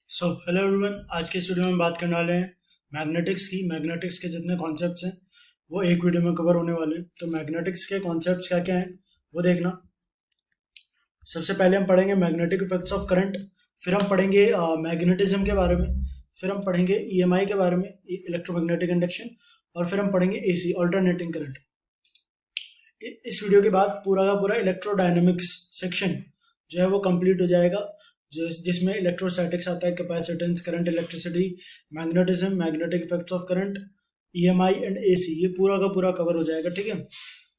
Hello everyone. आज के इस वीडियो में हम बात करने वाले हैं मैग्नेटिक्स के जितने कॉन्सेप्ट्स हैं वो एक वीडियो में कवर होने वाले हैं। तो मैग्नेटिक्स के कॉन्सेप्ट्स क्या क्या हैं वो देखना। सबसे पहले हम पढ़ेंगे मैग्नेटिक इफेक्ट्स ऑफ करंट, फिर हम पढ़ेंगे मैग्नेटिज्म के बारे में, फिर हम पढ़ेंगे ईएमआई के बारे में, इलेक्ट्रोमैग्नेटिक इंडक्शन, और फिर हम पढ़ेंगे एसी अल्टरनेटिंग करंट। इस वीडियो के बाद पूरा का पूरा इलेक्ट्रोडायनेमिक्स सेक्शन जो है वो कंप्लीट हो जाएगा, जिसमें इलेक्ट्रोस्टैटिक्स आता है, capacitance, current, electricity, magnetism, magnetic effects of current, EMI and AC, ये पूरा का पूरा कवर हो जाएगा। ठीक है,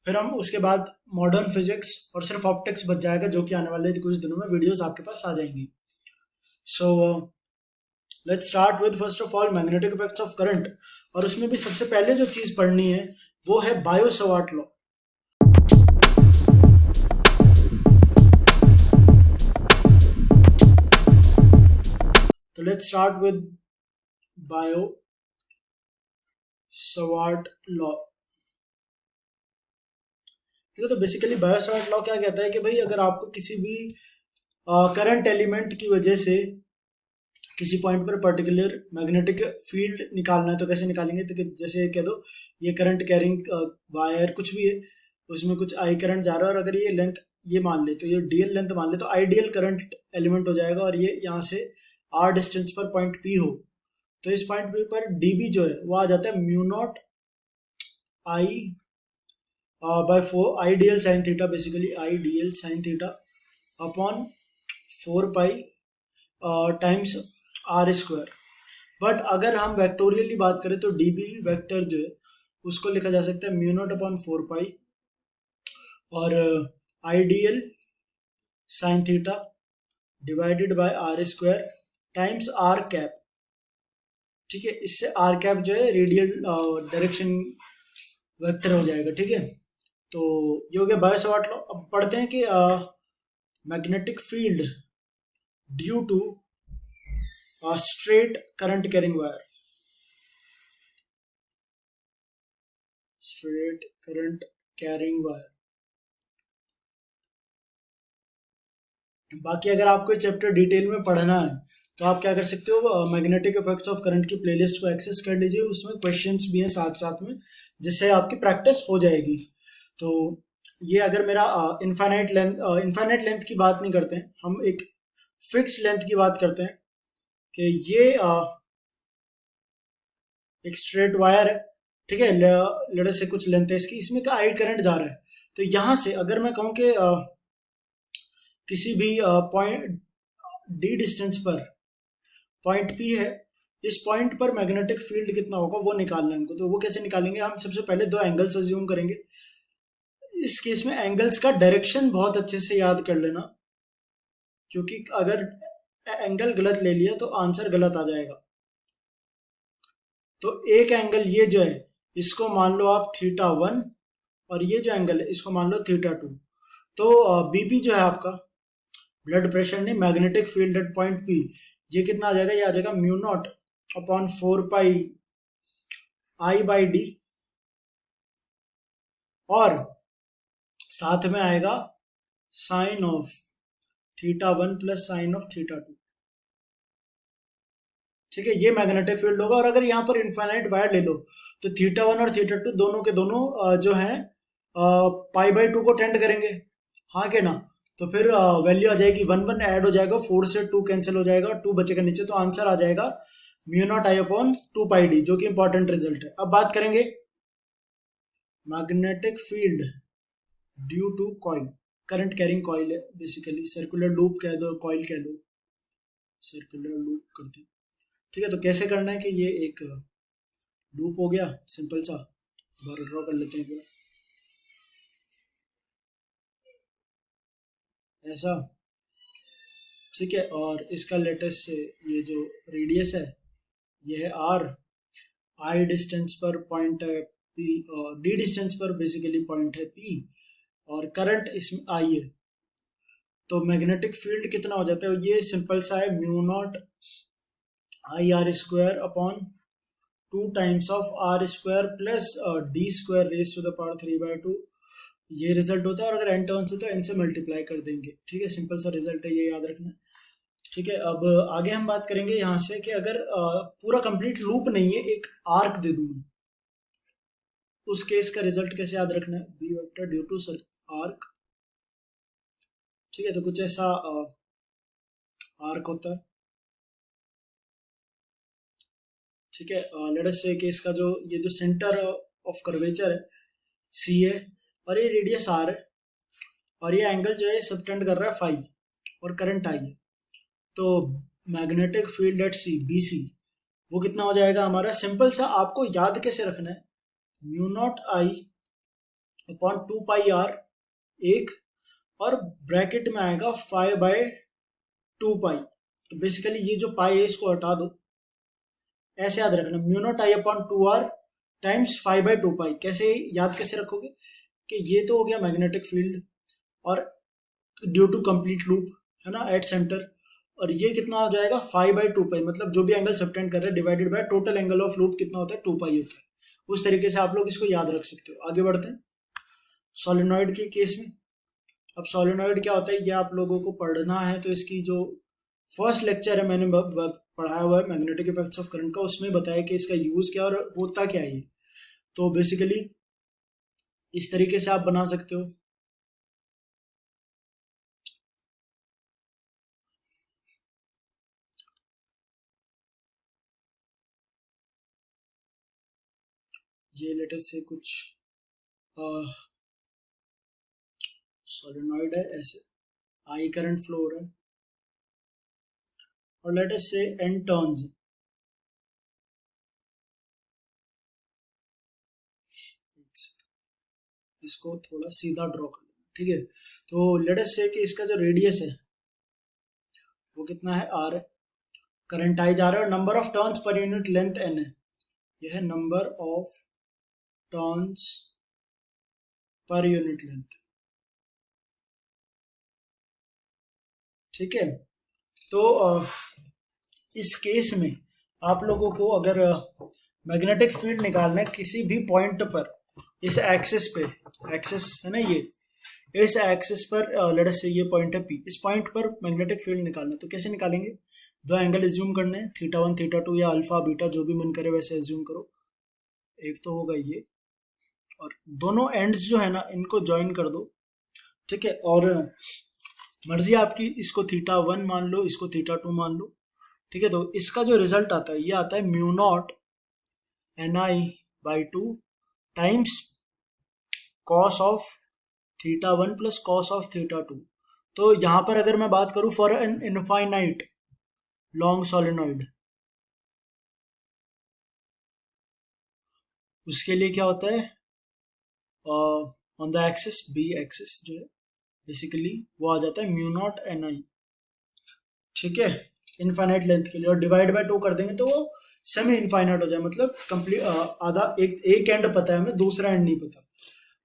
फिर हम उसके बाद मॉडर्न फिजिक्स और सिर्फ ऑप्टिक्स बच जाएगा, जो कि आने वाले कुछ दिनों में वीडियोस आपके पास आ जाएंगी। So let's start with first of all magnetic effects of current, और उसमें भी सबसे पहले जो चीज़ पढ़नी है वो है बायो सवार्ट लॉ। तो let's start with Biot Savart law. ठीक है, तो बेसिकली बायो सवार्ट लॉ क्या कहता है कि भाई अगर आपको किसी भी करंट एलिमेंट की वजह से किसी पॉइंट पर पर्टिकुलर मैग्नेटिक फील्ड निकालना है तो कैसे निकालेंगे। तो जैसे कह दो ये करंट कैरिंग वायर कुछ भी है, उसमें कुछ आई करंट जा रहा है, और अगर ये लेंथ ये मान ले तो ये डीएल लेंथ मान ले तो आइडियल करंट एलिमेंट हो जाएगा, और ये यहाँ से आर डिस्टेंस पर पॉइंट पी हो तो इस पॉइंट पी पर डीबी जो है वो आ जाता है mu naught I by 4 I D L sine theta, basically I D L sine theta upon 4 pi times R square. But अगर हम वेक्टोरियली बात करें तो डी बी वैक्टर जो है उसको लिखा जा सकता है म्यू नॉट अपॉन 4 पाई और I D L sine theta divided by R square times R cap. ठीक है, इससे आर कैप जो है रेडियल डायरेक्शन वेक्टर हो जाएगा। ठीक है, तो ये हो गया बायो सवार्ट लॉ। अब पढ़ते हैं कि magnetic field due to straight current carrying wire, straight current carrying wire. बाकी अगर आपको ये चैप्टर डिटेल में पढ़ना है तो आप क्या कर सकते हो, मैग्नेटिक इफेक्ट्स ऑफ करंट की प्लेलिस्ट को एक्सेस कर लीजिए, उसमें क्वेश्चंस भी हैं साथ साथ में, जिससे आपकी प्रैक्टिस हो जाएगी। तो ये अगर मेरा इनफाइनाइट लेंथ की बात नहीं करते हैं, हम एक फिक्स लेंथ की बात करते हैं कि ये एक स्ट्रेट वायर है। ठीक है, लड़े से कुछ लेंथ है इसकी, इसमें का आई करंट जा रहा है। तो यहाँ से अगर मैं कहूँ कि किसी भी पॉइंट डी डिस्टेंस पर पॉइंट पी है, इस पॉइंट पर मैग्नेटिक फील्ड कितना होगा वो निकालना है हमको। तो वो कैसे निकालेंगे, हम सबसे पहले दो एंगल्स अज्यूम करेंगे। इस केस में एंगल्स का डायरेक्शन बहुत अच्छे से याद कर लेना, क्योंकि अगर एंगल गलत ले लिया तो आंसर गलत आ जाएगा। तो एक एंगल ये जो है इसको मान लो आप θ1, और ये जो एंगल है इसको मान लो θ2। तो बीपी जो है आपका ब्लड प्रेशर नहीं, magnetic field at point P, ये कितना आ जाएगा, ये आ जाएगा mu not upon 4 pi I by D, और साथ में आएगा sine of θ1 plus sine of θ2। ठीक है, ये मैग्नेटिक फील्ड होगा। और अगर यहाँ पर इनफाइनाइट वायर ले लो तो θ1 और θ2 दोनों के दोनों जो है π/2 को टेंड करेंगे, हाँ के ना। तो फिर वैल्यू आ जाएगी 1 1 ऐड हो जाएगा, 4 से 2 कैंसिल हो जाएगा, 2 बचेगा नीचे, तो आंसर आ जाएगा mu naught I upon 2 pi D, जो कि इंपॉर्टेंट रिजल्ट है। अब बात करेंगे magnetic field due to coil, current carrying coil है, बेसिकली सर्कुलर लूप कह दो, कॉइल कह लो, सर्कुलर लूप करते हैं। ठीक है, तो कैसे करना है कि ये एक लूप हो गया सिंपल सा, बार ड्रॉ कर लेते हैं पूरा ऐसा। ठीक है, और इसका लेटेस्ट से ये जो रेडियस है ये है आर, आई डिस्टेंस पर पॉइंट है पी, डी डिस्टेंस पर बेसिकली पॉइंट है पी, और करंट इसमें आई है। तो मैग्नेटिक फील्ड कितना हो जाता है, ये सिंपल सा है mu naught I R square upon 2 times of R square plus D square raise to the power 3/2, ये रिजल्ट होता है। और अगर एन टर्न्स है तो एन से मल्टीप्लाई कर देंगे। ठीक है, सिंपल सा रिजल्ट है, ये याद रखना। ठीक है, अब आगे हम बात करेंगे यहाँ से कि अगर पूरा कंप्लीट लूप नहीं है, एक आर्क दे दूँ मैं, उस केस का रिजल्ट कैसे याद रखना है, B vector due to arc. ठीक है, तो कुछ ऐसा आर्क होता है। ठीक है, लेट अस से कि इसका जो ये जो सेंटर ऑफ कर्वेचर है सी है, और ये रेडियस आर है, और ये एंगल जो है सबटेंड कर रहा है फाई, और करंट आई है। तो magnetic field at C B C वो कितना हो जाएगा हमारा, सिंपल सा आपको याद कैसे रखना है, mu naught I upon 2 pi R एक, और ब्रैकेट में आएगा 5/2 पाई। तो बेसिकली ये जो पाई है इसको हटा दो, ऐसे याद रखना, mu naught I upon 2 R times 5/2 pi. कैसे याद कैसे रखोगे कि ये तो हो गया मैग्नेटिक फील्ड, और ड्यू टू कंप्लीट लूप है ना एट सेंटर, और ये कितना हो जाएगा 5/2 पाई, मतलब जो भी एंगल सबटेंड कर रहे हैं divided by total angle of loop कितना होता है 2 पाई होता है। उस तरीके से आप लोग इसको याद रख सकते हो। आगे बढ़ते हैं सोलेनॉइड के केस में। अब सोलेनॉइड क्या होता है ये आप लोगों को पढ़ना है, तो इसकी जो फर्स्ट लेक्चर है मैंने पढ़ाया हुआ है मैग्नेटिक इफेक्ट्स ऑफ करंट का, उसमें बताया कि इसका यूज क्या और होता क्या है ये। तो बेसिकली इस तरीके से आप बना सकते हो। ये लेटेस्ट से कुछ सोलेनॉइड है, ऐसे आई करंट फ्लो हो रहा है, और लेटेस्ट से एन टर्न्स। इसको थोड़ा सीधा ड्रॉ कर लेना, ठीक है। तो लेटेस्ट से कि इसका जो रेडियस है वो कितना है आर है, करंट आई जा रहा है, और number of turns per unit length N है। यह है number of turns per unit length. ठीक है, तो इस केस में आप लोगों को अगर मैग्नेटिक फील्ड निकालना है किसी भी पॉइंट पर, इस एक्सिस पे, एक्सिस है ना ये, इस एक्सिस पर लेट्स से ये पॉइंट है पी, इस पॉइंट पर मैग्नेटिक फील्ड निकालना है, तो कैसे निकालेंगे, दो एंगल एज्यूम करने हैं, θ1 θ2 या अल्फा बीटा जो भी मन करे वैसे एज्यूम करो। एक तो होगा ये, और दोनों एंड्स जो है ना इनको ज्वाइन कर दो। ठीक है, और मर्जी आपकी, इसको θ1 मान लो, इसको θ2 मान लो। ठीक है, तो इसका जो रिजल्ट आता है ये आता है mu not ni/2 times cos of θ1 plus cos of θ2। तो यहाँ पर अगर मैं बात करूँ for an infinite long solenoid, उसके लिए क्या होता है, on the axis B axis जो है बेसिकली वो आ जाता है म्यू नॉट ni। ठीक है, इनफाइनाइट लेंथ के लिए, और डिवाइड बाय 2 कर देंगे तो वो सेमी इनफाइनाइट हो जाए, मतलब कंप्लीट आधा, एक एंड पता है हमें, दूसरा एंड नहीं पता,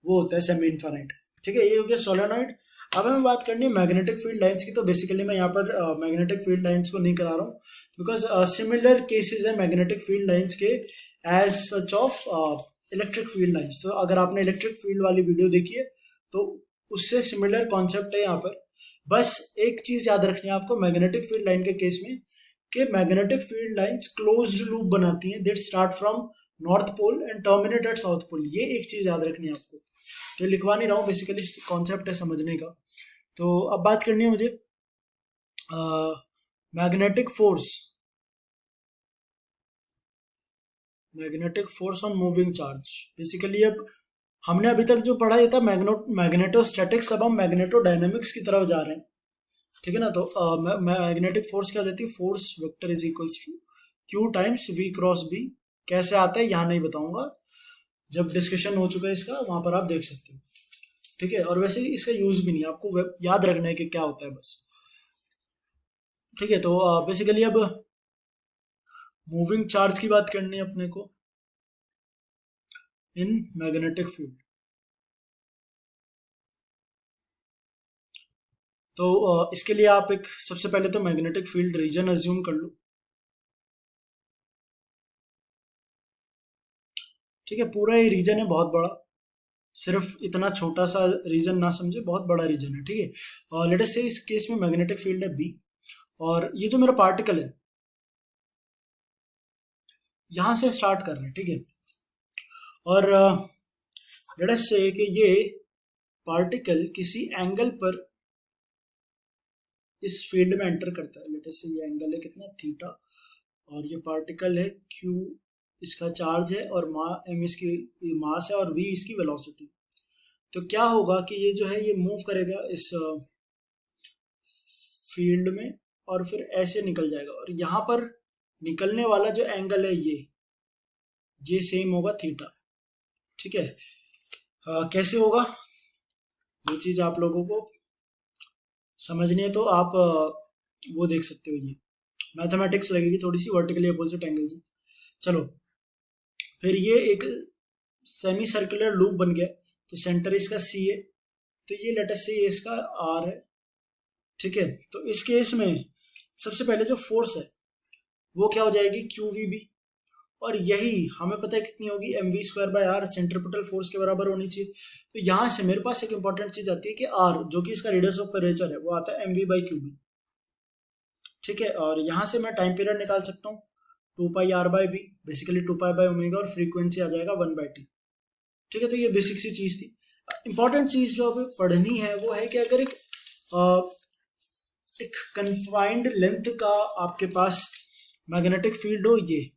वो होता है सेमी इनफाइनाइट। ठीक है, ये हो गया सोलेनॉइड। अब हमें बात करनी है मैग्नेटिक फील्ड लाइंस की। तो बेसिकली मैं यहाँ पर मैग्नेटिक फील्ड लाइंस को नहीं करा रहा हूँ, बिकॉज सिमिलर केसेस है मैग्नेटिक फील्ड लाइंस के as such of electric field lines. तो अगर आपने इलेक्ट्रिक फील्ड वाली वीडियो देखी है तो उससे सिमिलर कॉन्सेप्ट है यहाँ पर। बस एक चीज याद रखनी है आपको मैग्नेटिक फील्ड लाइन के केस में, कि magnetic field lines closed loop बनाती हैं that start from north pole and terminate at south pole. ये एक चीज याद रखनी है आपको, तो लिखवा नहीं रहा हूँ, बेसिकली कॉन्सेप्ट है समझने का। तो अब बात करनी है मुझे magnetic force, magnetic force on moving charge. Basically अब हमने अभी तक जो पढ़ा ये था मैग्नेटोस्टैटिक्स, अब हम मैग्नेटोडायनेमिक्स की तरफ जा रहे हैं। ठीक है ना, तो मैग्नेटिक फोर्स क्या देती है, force vector is equals to Q times V cross B. कैसे आता है यहाँ नहीं बताऊंगा, जब डिस्कशन हो चुका है इसका वहां पर आप देख सकते हो। ठीक है, और वैसे इसका यूज भी नहीं, आपको याद रखना है कि क्या होता है बस। ठीक है, तो बेसिकली अब मूविंग चार्ज की बात करनी है अपने को इन मैग्नेटिक फील्ड। तो इसके लिए आप एक सबसे पहले तो मैग्नेटिक फील्ड रीजन अज्यूम कर लो। ठीक है, पूरा ये रीजन है बहुत बड़ा, सिर्फ इतना छोटा सा रीजन ना समझे, बहुत बड़ा रीजन है। ठीक है, और लेट अस से इस केस में मैग्नेटिक फील्ड है बी, और ये जो मेरा पार्टिकल है यहां से स्टार्ट कर रहे हैं, ठीक है। और लेट अस से कि ये पार्टिकल किसी एंगल पर इस फील्ड में एंटर करता है। लेट अस से ये एंगल है कितना, थीटा, और ये पार्टिकल है क्यू, इसका चार्ज है, और एम इसकी मास है, और वी इसकी वेलोसिटी। तो क्या होगा कि ये जो है ये मूव करेगा इस फील्ड में और फिर ऐसे निकल जाएगा, और यहाँ पर निकलने वाला जो एंगल है ये सेम होगा थीटा, ठीक है। कैसे होगा ये चीज आप लोगों को समझनी है तो आप वो देख सकते हो, ये मैथमेटिक्स लगेगी थोड़ी सी, वर्टिकली अपोजिट एंगल से। चलो फिर ये एक सेमी सर्कुलर लूप बन गया, तो सेंटर इसका सी है, तो ये लेटेस्ट से ये इसका आर है, ठीक है। तो इस केस में सबसे पहले जो फोर्स है वो क्या हो जाएगी, क्यू वी बी, और यही हमें पता है कितनी होगी, M V square by R, centripetal force के बराबर होनी चाहिए। तो यहाँ से मेरे पास एक इंपॉर्टेंट चीज आती है कि आर जो कि इसका रेडियस ऑफ कर्वेचर है वो आता है M V by Q B, ठीक है। और यहाँ से मैं टाइम पीरियड निकाल सकता हूँ, 2πr/v, बेसिकली 2π/ω, और फ्रीक्वेंसी आ जाएगा 1/t, ठीक है। तो ये बेसिक सी चीज थी। इंपॉर्टेंट चीज जो अभी पढ़नी है वो है कि अगर एक कन्फाइंड लेंथ का आपके पास मैग्नेटिक फील्ड हो, ये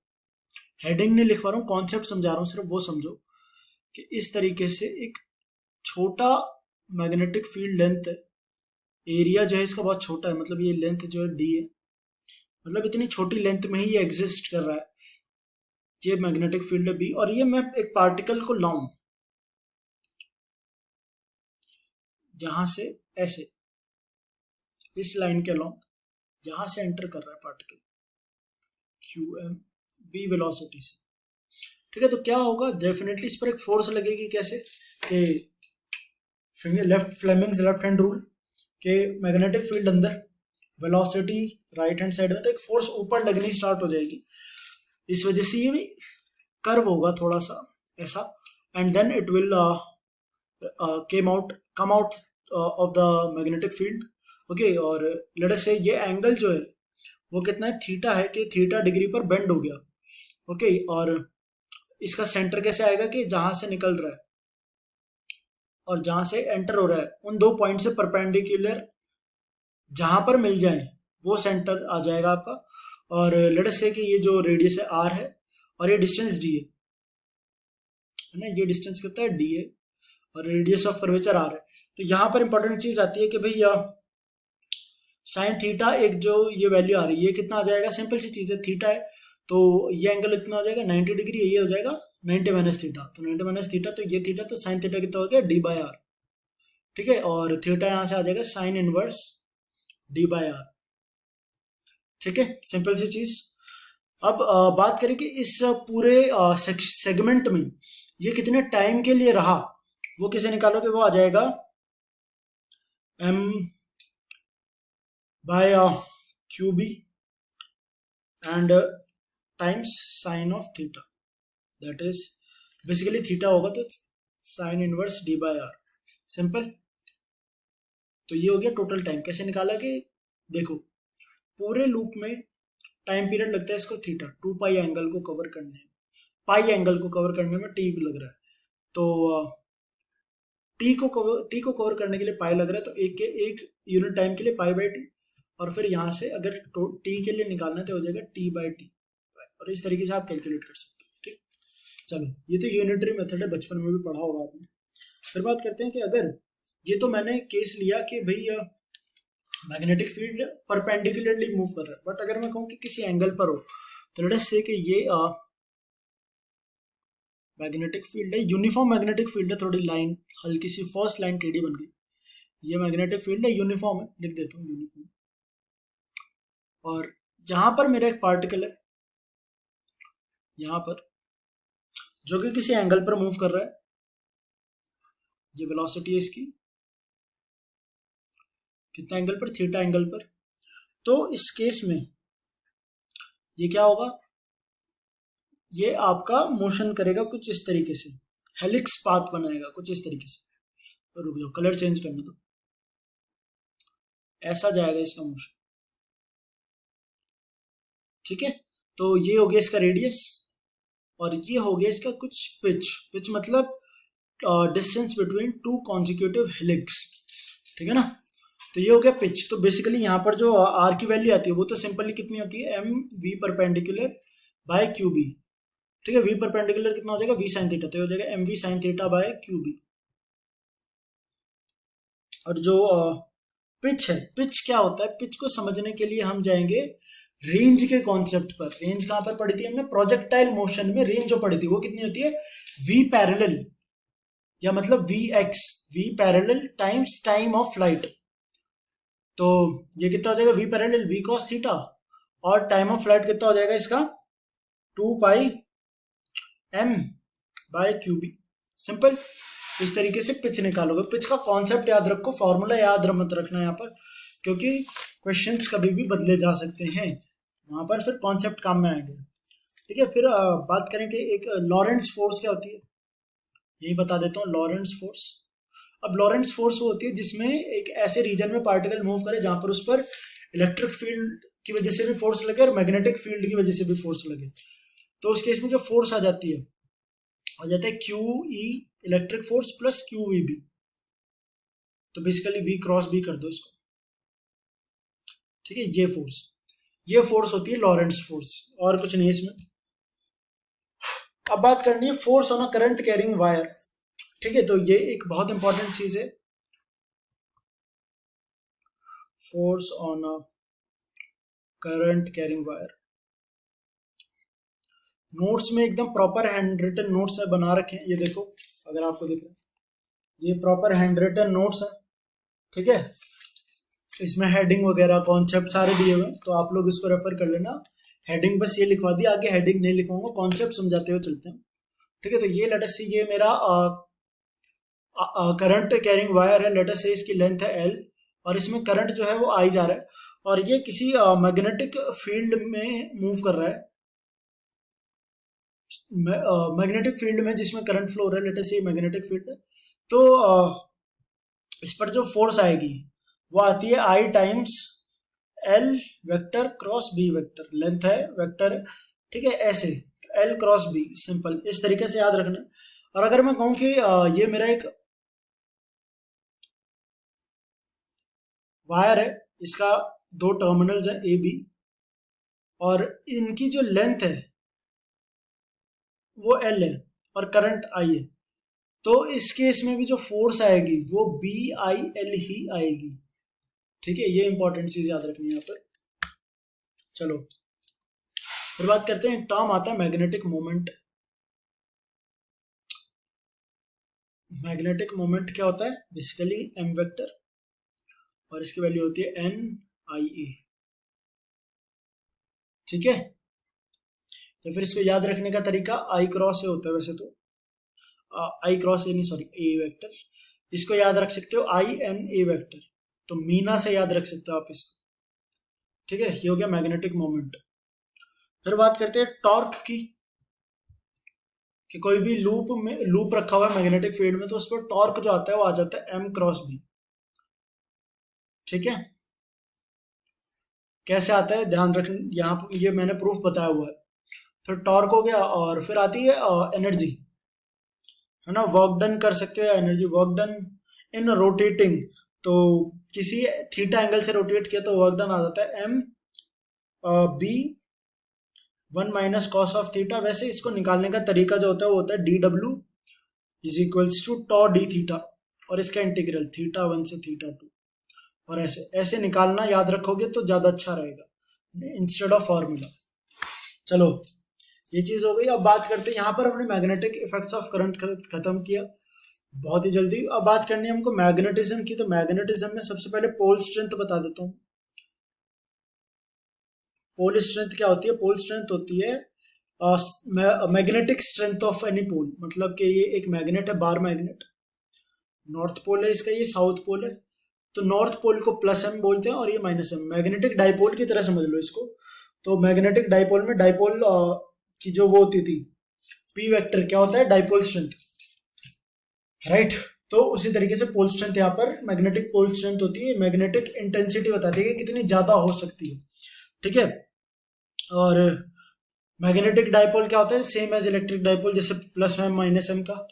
हेडिंग नहीं लिखवा रहा हूँ, कॉन्सेप्ट समझा रहा हूँ, सिर्फ वो समझो कि इस तरीके से एक छोटा मैग्नेटिक फील्ड लेंथ है, एरिया जो है इसका बहुत छोटा है, मतलब ये लेंथ जो है डी है, मतलब इतनी छोटी लेंथ में ही ये एग्जिस्ट कर रहा है, ये मैग्नेटिक फील्ड है बी। और ये मैं एक पार्टिकल को लाऊं यहां से ऐसे इस लाइन के अलॉन्ग, यहां से एंटर कर रहा है particle Q M V velocity से, ठीक है। तो क्या होगा, डेफिनेटली इस पर एक फोर्स लगेगी, कैसे कि finger left, Fleming's left hand rule के मैग्नेटिक फील्ड अंदर, वेलोसिटी राइट हैंड साइड में, तो एक फोर्स ऊपर लगनी स्टार्ट हो जाएगी, इस वजह से ये भी कर्व होगा थोड़ा सा ऐसा, and then it will come out of the magnetic field, okay. और लेट अस से ये एंगल जो है वो कितना है, थीटा है, कि थीटा डिग्री पर बेंड हो गया, ओके। और इसका सेंटर कैसे आएगा कि जहां से निकल रहा है और जहां से एंटर हो रहा है उन दो पॉइंट से परपेंडिकुलर जहां पर मिल जाए वो सेंटर आ जाएगा आपका। और लेट अस से कि ये जो रेडियस है आर है और ये डिस्टेंस डी है ना, ये डिस्टेंस कितना है डी है, और रेडियस ऑफ कर्वेचर आर है। तो यहाँ पर इंपॉर्टेंट चीज आती है कि भैया साइन थीटा एक जो ये वैल्यू आ रही है ये कितना आ जाएगा, सिंपल सी चीज है, थीटा है तो ये एंगल इतना हो जाएगा 90 डिग्री, ये हो जाएगा 90 माइनस थीटा, तो 90 माइनस थीटा, तो ये थीटा, तो साइन थीटा कितना हो गया डी बाई आर, ठीक है। और थीटा यहाँ से आ जाएगा sine inverse D by R, ठीक है, सिंपल सी चीज। अब बात करें कि इस पूरे सेगमेंट में ये कितने टाइम के लिए रहा, वो कैसे निकालोगे, वो आ जाएगा M by Q B and times sine of theta, that is basically theta होगा तो sine inverse D by R, simple. तो ये हो गया टोटल टाइम। कैसे निकाला कि देखो पूरे लूप में टाइम पीरियड लगता है इसको थीटा, 2 पाई एंगल को कवर करने में, पाई एंगल को कवर करने में टी लग रहा है, तो टी को कवर करने के लिए पाई लग रहा है, तो एक यूनिट टाइम के लिए पाई बाई टी, और फिर यहाँ से अगर टी के लिए निकालना तो हो जाएगा टी बाई टी, और इस तरीके से आप कैलकुलेट कर सकते हो, ठीक। चलो ये तो यूनिटरी मेथड है, बचपन में भी पढ़ा होगा आपने। फिर बात करते हैं कि अगर ये तो मैंने केस लिया कि भाई मैग्नेटिक फील्ड परपेंडिकुलरली मूव कर रहा है, बट अगर मैं कहूँ कि किसी एंगल पर हो, तो लेट अस से कि ये मैग्नेटिक फील्ड है, यूनिफॉर्म मैग्नेटिक फील्ड है, थोड़ी लाइन हल्की सी फर्स्ट लाइन टेढ़ी बन गई, ये मैग्नेटिक फील्ड है, यूनिफॉर्म है, लिख देता हूँ यूनिफॉर्म। और यहाँ पर मेरा एक पार्टिकल है यहाँ पर जो कि किसी एंगल पर मूव कर रहा है, ये वेलोसिटी है इसकी, कितना एंगल पर, थीटा एंगल पर। तो इस केस में ये क्या होगा, ये आपका मोशन करेगा कुछ इस तरीके से, हेलिक्स पाथ बनाएगा कुछ इस तरीके से, तो रुक जाओ कलर चेंज करने दो, ऐसा जाएगा इसका मोशन, ठीक है, तो ये हो गया इसका रेडियस और ये हो गया इसका कुछ पिच। पिच मतलब distance between two consecutive helix, ठीक है ना। तो ये हो गया पिच। तो बेसिकली यहाँ पर जो आर की वैल्यू आती है वो तो सिंपली कितनी होती है, M V perpendicular by Q B, ठीक है। वी परपेंडिकुलर कितना हो जाएगा, वी साइन थीटा, तो हो जाएगा M V sine theta by Q B. और जो पिच है, पिच क्या होता है, पिच को समझने के लिए हम जाएंगे रेंज के कॉन्सेप्ट पर। रेंज कहां पर पढ़ी थी हमने, प्रोजेक्टाइल मोशन में रेंज जो पढ़ी थी वो कितनी होती है, वी पैरेलल, या मतलब v x, v parallel times time of flight. तो ये कितना हो जाएगा, v parallel v cos theta, और टाइम ऑफ फ्लाइट कितना हो जाएगा इसका, 2 pi M by Q B. Simple. इस तरीके से पिच निकालोगे। पिच का कॉन्सेप्ट याद रखो, फॉर्मूला याद मत रखना यहाँ पर, क्योंकि क्वेश्चंस कभी भी बदले जा सकते हैं, वहां पर फिर कॉन्सेप्ट काम में आएंगे, ठीक है। फिर बात करें कि एक लॉरेंट्ज फोर्स क्या होती है, यही बता देता हूँ। लॉरेंट्ज फोर्स, अब लॉरेंट्ज फोर्स वो होती है जिसमें एक ऐसे रीजन में पार्टिकल मूव करे जहां पर उस पर इलेक्ट्रिक फील्ड की वजह से भी फोर्स लगे और मैग्नेटिक फील्ड की वजह से भी फोर्स लगे। तो उस केस में जो फोर्स आ जाती है, आ जाता है Q E electric force plus Q V B. तो बेसिकली वी क्रॉस बी कर दो इसको, ठीक है। ये फोर्स होती है लॉरेंट्ज फोर्स, और कुछ नहीं इसमें। अब बात करनी है force on a current carrying wire, ठीक है। तो ये एक बहुत इंपॉर्टेंट चीज है, force on a current carrying wire. Notes में एकदम प्रॉपर हैंड रिटन नोट्स है बना रखे हैं, ये देखो अगर आपको दिख रहा है, ये प्रॉपर हैंड रिटन नोट्स है, ठीक है। इसमें हेडिंग वगैरह कॉन्सेप्ट सारे दिए हुए, तो आप लोग इसको रेफर कर लेना। हेडिंग बस ये लिखवा दी, आगे हेडिंग नहीं लिखवाऊंगा, कॉन्सेप्ट समझाते हुए चलते हैं, ठीक है। तो ये लेट अस सी, ये मेरा करंट कैरिंग वायर है, लेट अस से इसकी लेंथ है एल, और इसमें करंट जो है वो आई जा रहा है, और ये किसी मैग्नेटिक फील्ड में मूव कर रहा है, मैग्नेटिक फील्ड में जिसमें करंट फ्लो हो रहा है, लेट अस से मैग्नेटिक फील्ड है। तो इस पर जो फोर्स आएगी वो आती है I times L vector cross B vector, length है वेक्टर, ठीक है, ऐसे एल क्रॉस बी, सिंपल इस तरीके से याद रखना। और अगर मैं कहूं कि ये मेरा एक वायर है, इसका दो टर्मिनल्स है ए बी, और इनकी जो लेंथ है वो एल है और करंट आई है, तो इस केस में भी जो फोर्स आएगी वो बी आई एल ही आएगी, ठीक है। ये इंपॉर्टेंट चीज याद रखनी है यहाँ पर। चलो फिर बात करते हैं, टर्म आता है मैग्नेटिक मोमेंट। मैग्नेटिक मोमेंट क्या होता है, बेसिकली एम वेक्टर, और इसकी वैल्यू होती है एन आई ए, ठीक है। तो फिर इसको याद रखने का तरीका आई क्रॉस ए होता है, वैसे तो आई क्रॉस ए नहीं, सॉरी ए वेक्टर, इसको याद रख सकते हो आई एन ए वेक्टर, तो मीना से याद रख सकते हो आप इसको, ठीक है। ये हो गया मैग्नेटिक मोमेंट। फिर बात करते हैं टॉर्क की, कि कोई भी लूप रखा हुआ है मैग्नेटिक फील्ड में, तो उस पर टॉर्क जो आता है वो आ जाता है एम क्रॉस बी, ठीक है। कैसे आता है ध्यान रख, यहाँ ये मैंने प्रूफ बताया हुआ है। फिर टॉर्क हो गया, और फिर आती है एनर्जी, है ना, वर्क डन कर सकते हो, energy work done in rotating, तो किसी थीटा एंगल से रोटेट किया तो वर्क डन आ जाता है M B 1 - cos of theta. वैसे इसको निकालने का तरीका जो होता है वो होता है D W is equals to tau D theta, और इसका इंटीग्रल θ1 से θ2, और ऐसे ऐसे निकालना, याद रखोगे तो ज्यादा अच्छा रहेगा इंस्टेड ऑफ फॉर्मूला। चलो ये चीज हो गई। अब बात करते हैं, यहाँ पर हमने मैग्नेटिक इफेक्ट्स ऑफ करंट खत्म किया बहुत ही जल्दी। अब बात करनी है हमको मैग्नेटिज्म की, तो मैग्नेटिज्म में सबसे पहले पोल स्ट्रेंथ बता देता हूँ। पोल स्ट्रेंथ क्या होती है, पोल स्ट्रेंथ होती है मैग्नेटिक स्ट्रेंथ ऑफ एनी पोल, मतलब कि ये एक मैग्नेट है, बार मैग्नेट, नॉर्थ पोल है इसका, ये साउथ पोल है, तो नॉर्थ पोल को प्लस एम बोलते हैं और ये माइनस एम, मैग्नेटिक डाइपोल की तरह समझ लो इसको। तो मैग्नेटिक डाइपोल में डाइपोल की जो वो होती थी पी वेक्टर, क्या होता है, डाइपोल स्ट्रेंथ, राइट। तो उसी तरीके से पोल स्ट्रेंथ, यहाँ पर मैग्नेटिक पोल स्ट्रेंथ होती है, मैग्नेटिक इंटेंसिटी बताती है कि कितनी ज्यादा हो सकती है, ठीक है। और मैग्नेटिक डाइपोल क्या होता है, सेम एज इलेक्ट्रिक डाइपोल, जैसे प्लस एम माइनस एम का।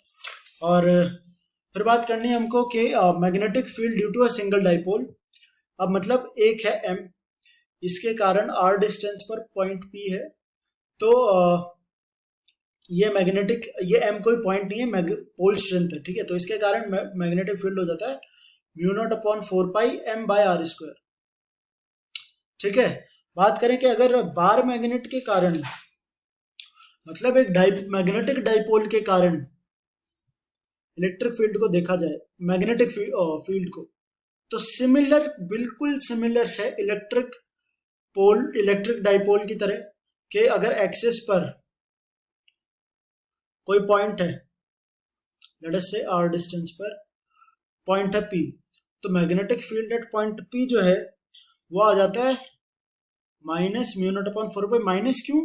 और फिर बात करनी है हमको कि magnetic field due to a single dipole. अब मतलब एक है एम, इसके कारण आर डिस्टेंस पर पॉइंट पी है, तो ये मैग्नेटिक, ये एम कोई पॉइंट नहीं है, पोल स्ट्रेंथ है, ठीक है। तो इसके कारण मैग्नेटिक फील्ड हो जाता है mu not upon 4 pi M by R square, ठीक है। बात करें कि अगर बार मैग्नेट के कारण, मतलब एक मैग्नेटिक डाइपोल के कारण इलेक्ट्रिक फील्ड को देखा जाए, मैग्नेटिक फील्ड को, तो सिमिलर, बिल्कुल सिमिलर है इलेक्ट्रिक डाइपोल की तरह, कि अगर एक्सिस पर कोई पॉइंट है, let us say R distance पर पॉइंट है पी, तो magnetic field at point P जो है वो आ जाता है minus mu not upon 4 pi. Minus क्यों?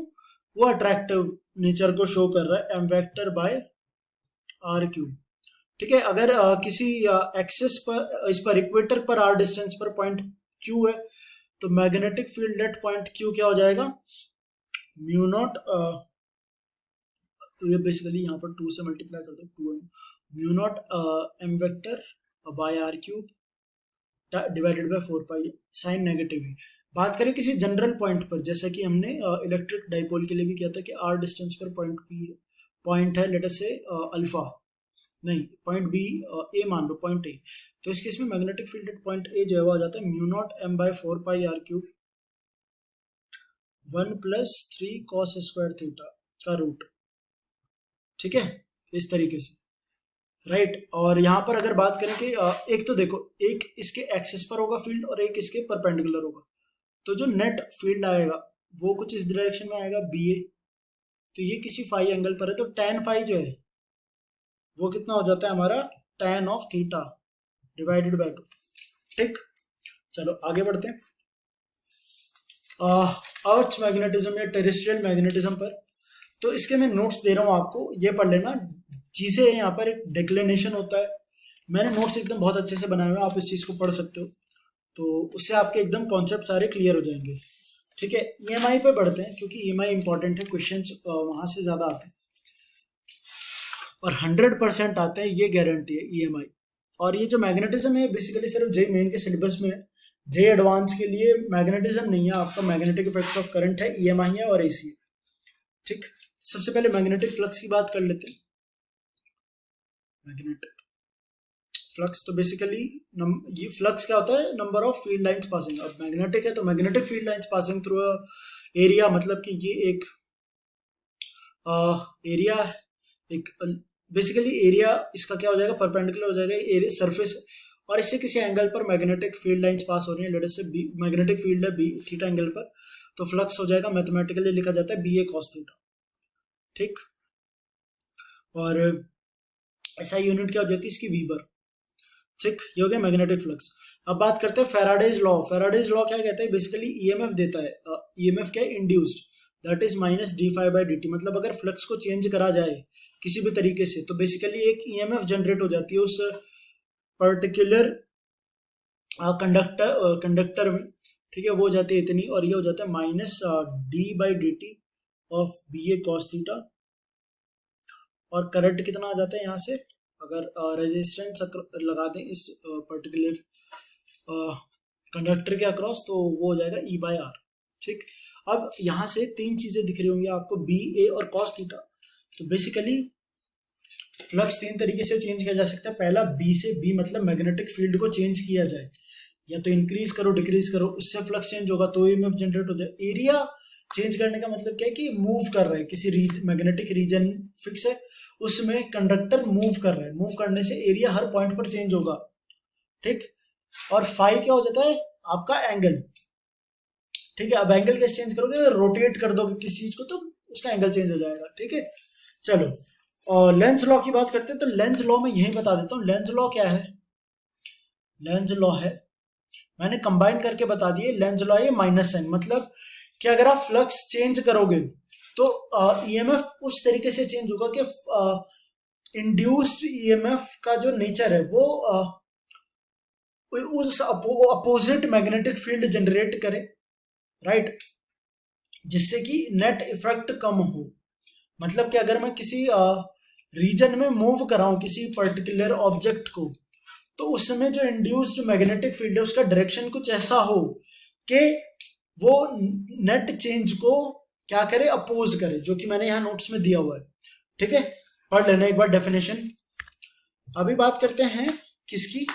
वो अट्रैक्टिव नेचर को शो कर रहा है, M vector by R cube, ठीक है। अगर किसी एक्सिस पर, इस पर इक्वेटर पर आर डिस्टेंस पर पॉइंट क्यू है, तो magnetic field at point Q क्या हो जाएगा, म्यू नॉट, तो ये बेसिकली यहाँ पर 2 से मल्टीप्लाई कर दो, 2 mu naught M vector by R cube divided by 4 pi, sign negative है। बात करें किसी जनरल पॉइंट पर, जैसा कि हमने इलेक्ट्रिक डाइपोल के लिए भी किया था कि आर डिस्टेंस पर पॉइंट है, लेट अस से अल्फा, नहीं पॉइंट बी, ए मान लो पॉइंट ए, तो इस केस में magnetic field at point A जो है वो आ जाता है mu naught M by 4 pi R cube 1 plus 3 cos square theta का रूट, ठीक है, इस तरीके से, राइट। और यहाँ पर अगर बात करें कि एक तो देखो, एक इसके एक्सिस पर होगा फील्ड और एक इसके परपेंडिकुलर होगा, तो जो नेट फील्ड आएगा वो कुछ इस डायरेक्शन में आएगा बी ए, तो ये किसी फाई एंगल पर है, तो tan फाई जो है वो कितना हो जाता है हमारा, tan of theta divided bye 2, ठीक। चलो आगे बढ़ते हैं अर्थ मैग्नेटिज्म या टेरेस्ट्रियल मैग्नेटिज्म पर। तो इसके मैं नोट्स दे रहा हूँ आपको, ये पढ़ लेना। चीज़ें यहाँ पर एक डिक्लेनेशन होता है, मैंने नोट्स एकदम बहुत अच्छे से बनाए हुए हैं, आप इस चीज़ को पढ़ सकते हो, तो उससे आपके एकदम कॉन्सेप्ट सारे क्लियर हो जाएंगे, ठीक है। ईएमआई पे बढ़ते हैं, क्योंकि ईएमआई इंपॉर्टेंट है, क्वेश्चंस वहाँ से ज़्यादा आते हैं और 100% आते हैं, ये गारंटी है ईएमआई। और ये जो मैग्नेटिज्म है बेसिकली सिर्फ जे मेन के सिलेबस में है, जे एडवांस के लिए मैग्नेटिज्म नहीं है आपका, मैग्नेटिक इफेक्ट्स ऑफ करंट है, ईएमआई है और एसी है, ठीक। सबसे पहले मैग्नेटिक फ्लक्स की बात कर लेते हैं। मैग्नेटिक फ्लक्स तो बेसिकली ये फ्लक्स क्या होता है, number of field lines passing. अब मैग्नेटिक है तो magnetic field lines passing through area, मतलब कि ये एक एरिया, एक बेसिकली एरिया इसका क्या हो जाएगा, परपेंडिकुलर हो जाएगा एरिया सरफेस, और इससे किसी एंगल पर मैग्नेटिक फील्ड लाइंस पास हो रही है, लेट अस से बी, मैग्नेटिक फील्ड है बी थीटा एंगल पर, तो फ्लक्स हो जाएगा, मैथमेटिकली लिखा जाता है बी ए कॉस थीटा, ठीक। और ऐसा यूनिट क्या हो जाती है इसकी, वीबर, ठीक। ये हो गया मैग्नेटिक फ्लक्स। अब बात करते हैं फेराडेज लॉ। फेराडेज लॉ क्या कहता है, बेसिकली ईएमएफ देता है, ईएमएफ क्या है, induced, that is minus D phi by D T, मतलब अगर फ्लक्स को चेंज करा जाए किसी भी तरीके से, तो बेसिकली एक ईएमएफ जनरेट हो जाती है उस पर्टिकुलर कंडक्टर में, ठीक है, वो हो जाती है इतनी, और ये हो जाता है minus D by D T of B A cos theta, और करंट कितना आ जाता है यहाँ से, अगर रेजिस्टेंस लगा दें इस पर्टिकुलर कंडक्टर के अक्रॉस, तो वो हो जाएगा ई बाय आर, ठीक। अब यहाँ से 3 चीजें दिख रही होंगी आपको, बी ए और कॉस थीटा। तो बेसिकली फ्लक्स 3 तरीके से चेंज किया जा सकता है। पहला बी से, बी मतलब मैग्नेटिक फील्ड को चेंज किया जाए, या तो इंक्रीज करो डिक्रीज करो, उससे फ्लक्स चेंज होगा तो ईएमएफ जनरेट हो जाए। एरिया चेंज करने का मतलब क्या है कि मूव कर रहे हैं, किसी मैग्नेटिक रीजन फिक्स है उसमें कंडक्टर मूव कर रहा है, मूव करने से एरिया हर पॉइंट पर चेंज होगा, ठीक। और फाई क्या हो जाता है आपका एंगल, ठीक है। अब एंगल कैसे चेंज करोगे, रोटेट कर दोगे किसी चीज को तो उसका एंगल चेंज हो जाएगा, ठीक है। चलो और लेंस लॉ की बात करते हैं, तो लेंस लॉ में यही बता देता हूँ। लेंस लॉ क्या है, लेंस लॉ है, मैंने कंबाइन करके बता दिए, लेंस लॉ ये माइनस साइन, मतलब कि अगर आप फ्लक्स चेंज करोगे तो ईएमएफ उस तरीके से चेंज होगा कि इंड्यूस्ड ईएमएफ का जो नेचर है वो उस अपोजिट मैग्नेटिक फील्ड जनरेट करे, राइट। जिससे कि नेट इफेक्ट कम हो। मतलब कि अगर मैं किसी रीजन में मूव कराऊं किसी पर्टिकुलर ऑब्जेक्ट को, तो उसमें जो इंड्यूस्ड मैग्नेटिक फील्ड है उसका डायरेक्शन कुछ ऐसा हो कि वो नेट चेंज को क्या करे, अपोज करे, जो कि मैंने यहाँ नोट्स में दिया हुआ है। ठीक है, पढ़ लेना एक बार डेफिनेशन। अभी बात करते हैं किसकी,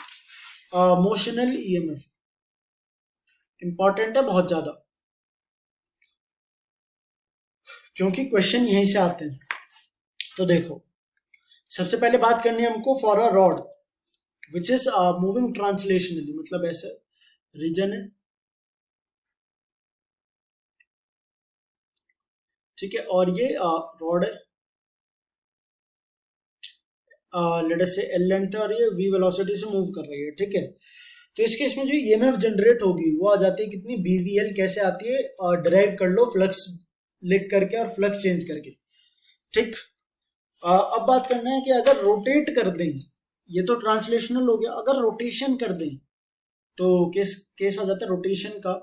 मोशनल ईएमएफ। इंपॉर्टेंट है बहुत ज्यादा, क्योंकि क्वेश्चन यहीं से आते हैं। तो देखो, सबसे पहले बात करनी है हमको for a rod which is moving translationally, मतलब ऐसे रीजन है, ठीक है, और ये रॉड है, लेट अस से एल लेंथ है, और ये वी वेलोसिटी से मूव कर रही है। ठीक है, तो इस केस में जो ईएमएफ जनरेट होगी वो आ जाती है कितनी, बीवीएल। कैसे आती है, और डिराइव कर लो फ्लक्स लिख करके और फ्लक्स चेंज करके। ठीक, अब बात करना है कि अगर रोटेट कर दें, ये तो ट्रांसलेशनल हो गया, अगर रोटेशन कर दें तो केस केस आ जाता है रोटेशन का।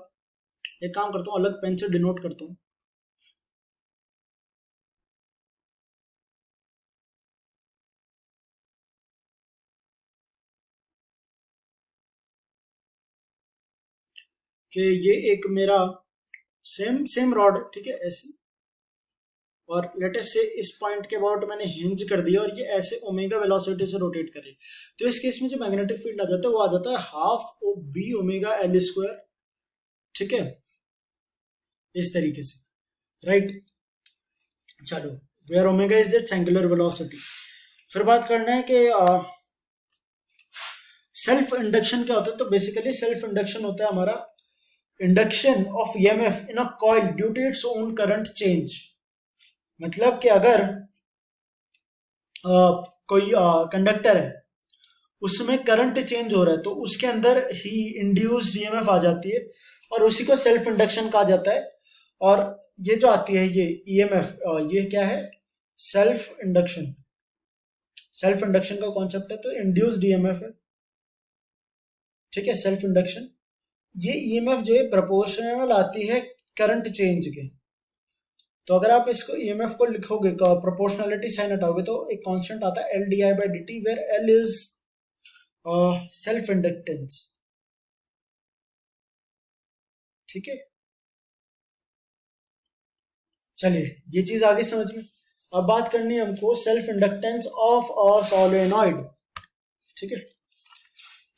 एक काम करता हूँ, अलग पेन से डिनोट करता हूँ। कि ये एक मेरा सेम सेम रॉड है, ठीक है, ऐसे, और लेटेस्ट से इस पॉइंट के अबाउट मैंने हिंज कर दिया, और ये ऐसे ओमेगा वेलोसिटी से रोटेट कर रही है। तो इस केस में जो मैग्नेटिक फील्ड आ जाता है वो आ जाता है half of B omega L square. ठीक है, इस तरीके से, राइट। चलो, where omega is that angular velocity. फिर बात करना है कि सेल्फ इंडक्शन क्या होता है। तो बेसिकली सेल्फ इंडक्शन होता है हमारा induction of EMF in a coil due to its own current change. मतलब कि अगर कोई कंडक्टर है, उसमें करंट चेंज हो रहा है, तो उसके अंदर ही इंड्यूस्ड ईएमएफ आ जाती है, और उसी को सेल्फ इंडक्शन कहा जाता है। और ये जो आती है ये ईएमएफ, ये क्या है, सेल्फ इंडक्शन। सेल्फ इंडक्शन का कॉन्सेप्ट है, तो इंड्यूस्ड ईएमएफ है, ठीक है, सेल्फ इंडक्शन। ये ईएमएफ जो है प्रोपोर्शनल आती है करंट चेंज के। तो अगर आप इसको ईएमएफ को लिखोगे, प्रोपोर्शनलिटी साइन हटाओगे, तो एक कांस्टेंट आता है L D I by D T, where L is self inductance. ठीक है, चलिए ये चीज आगे समझ में। अब बात करनी है हमको self inductance of a solenoid. ठीक है,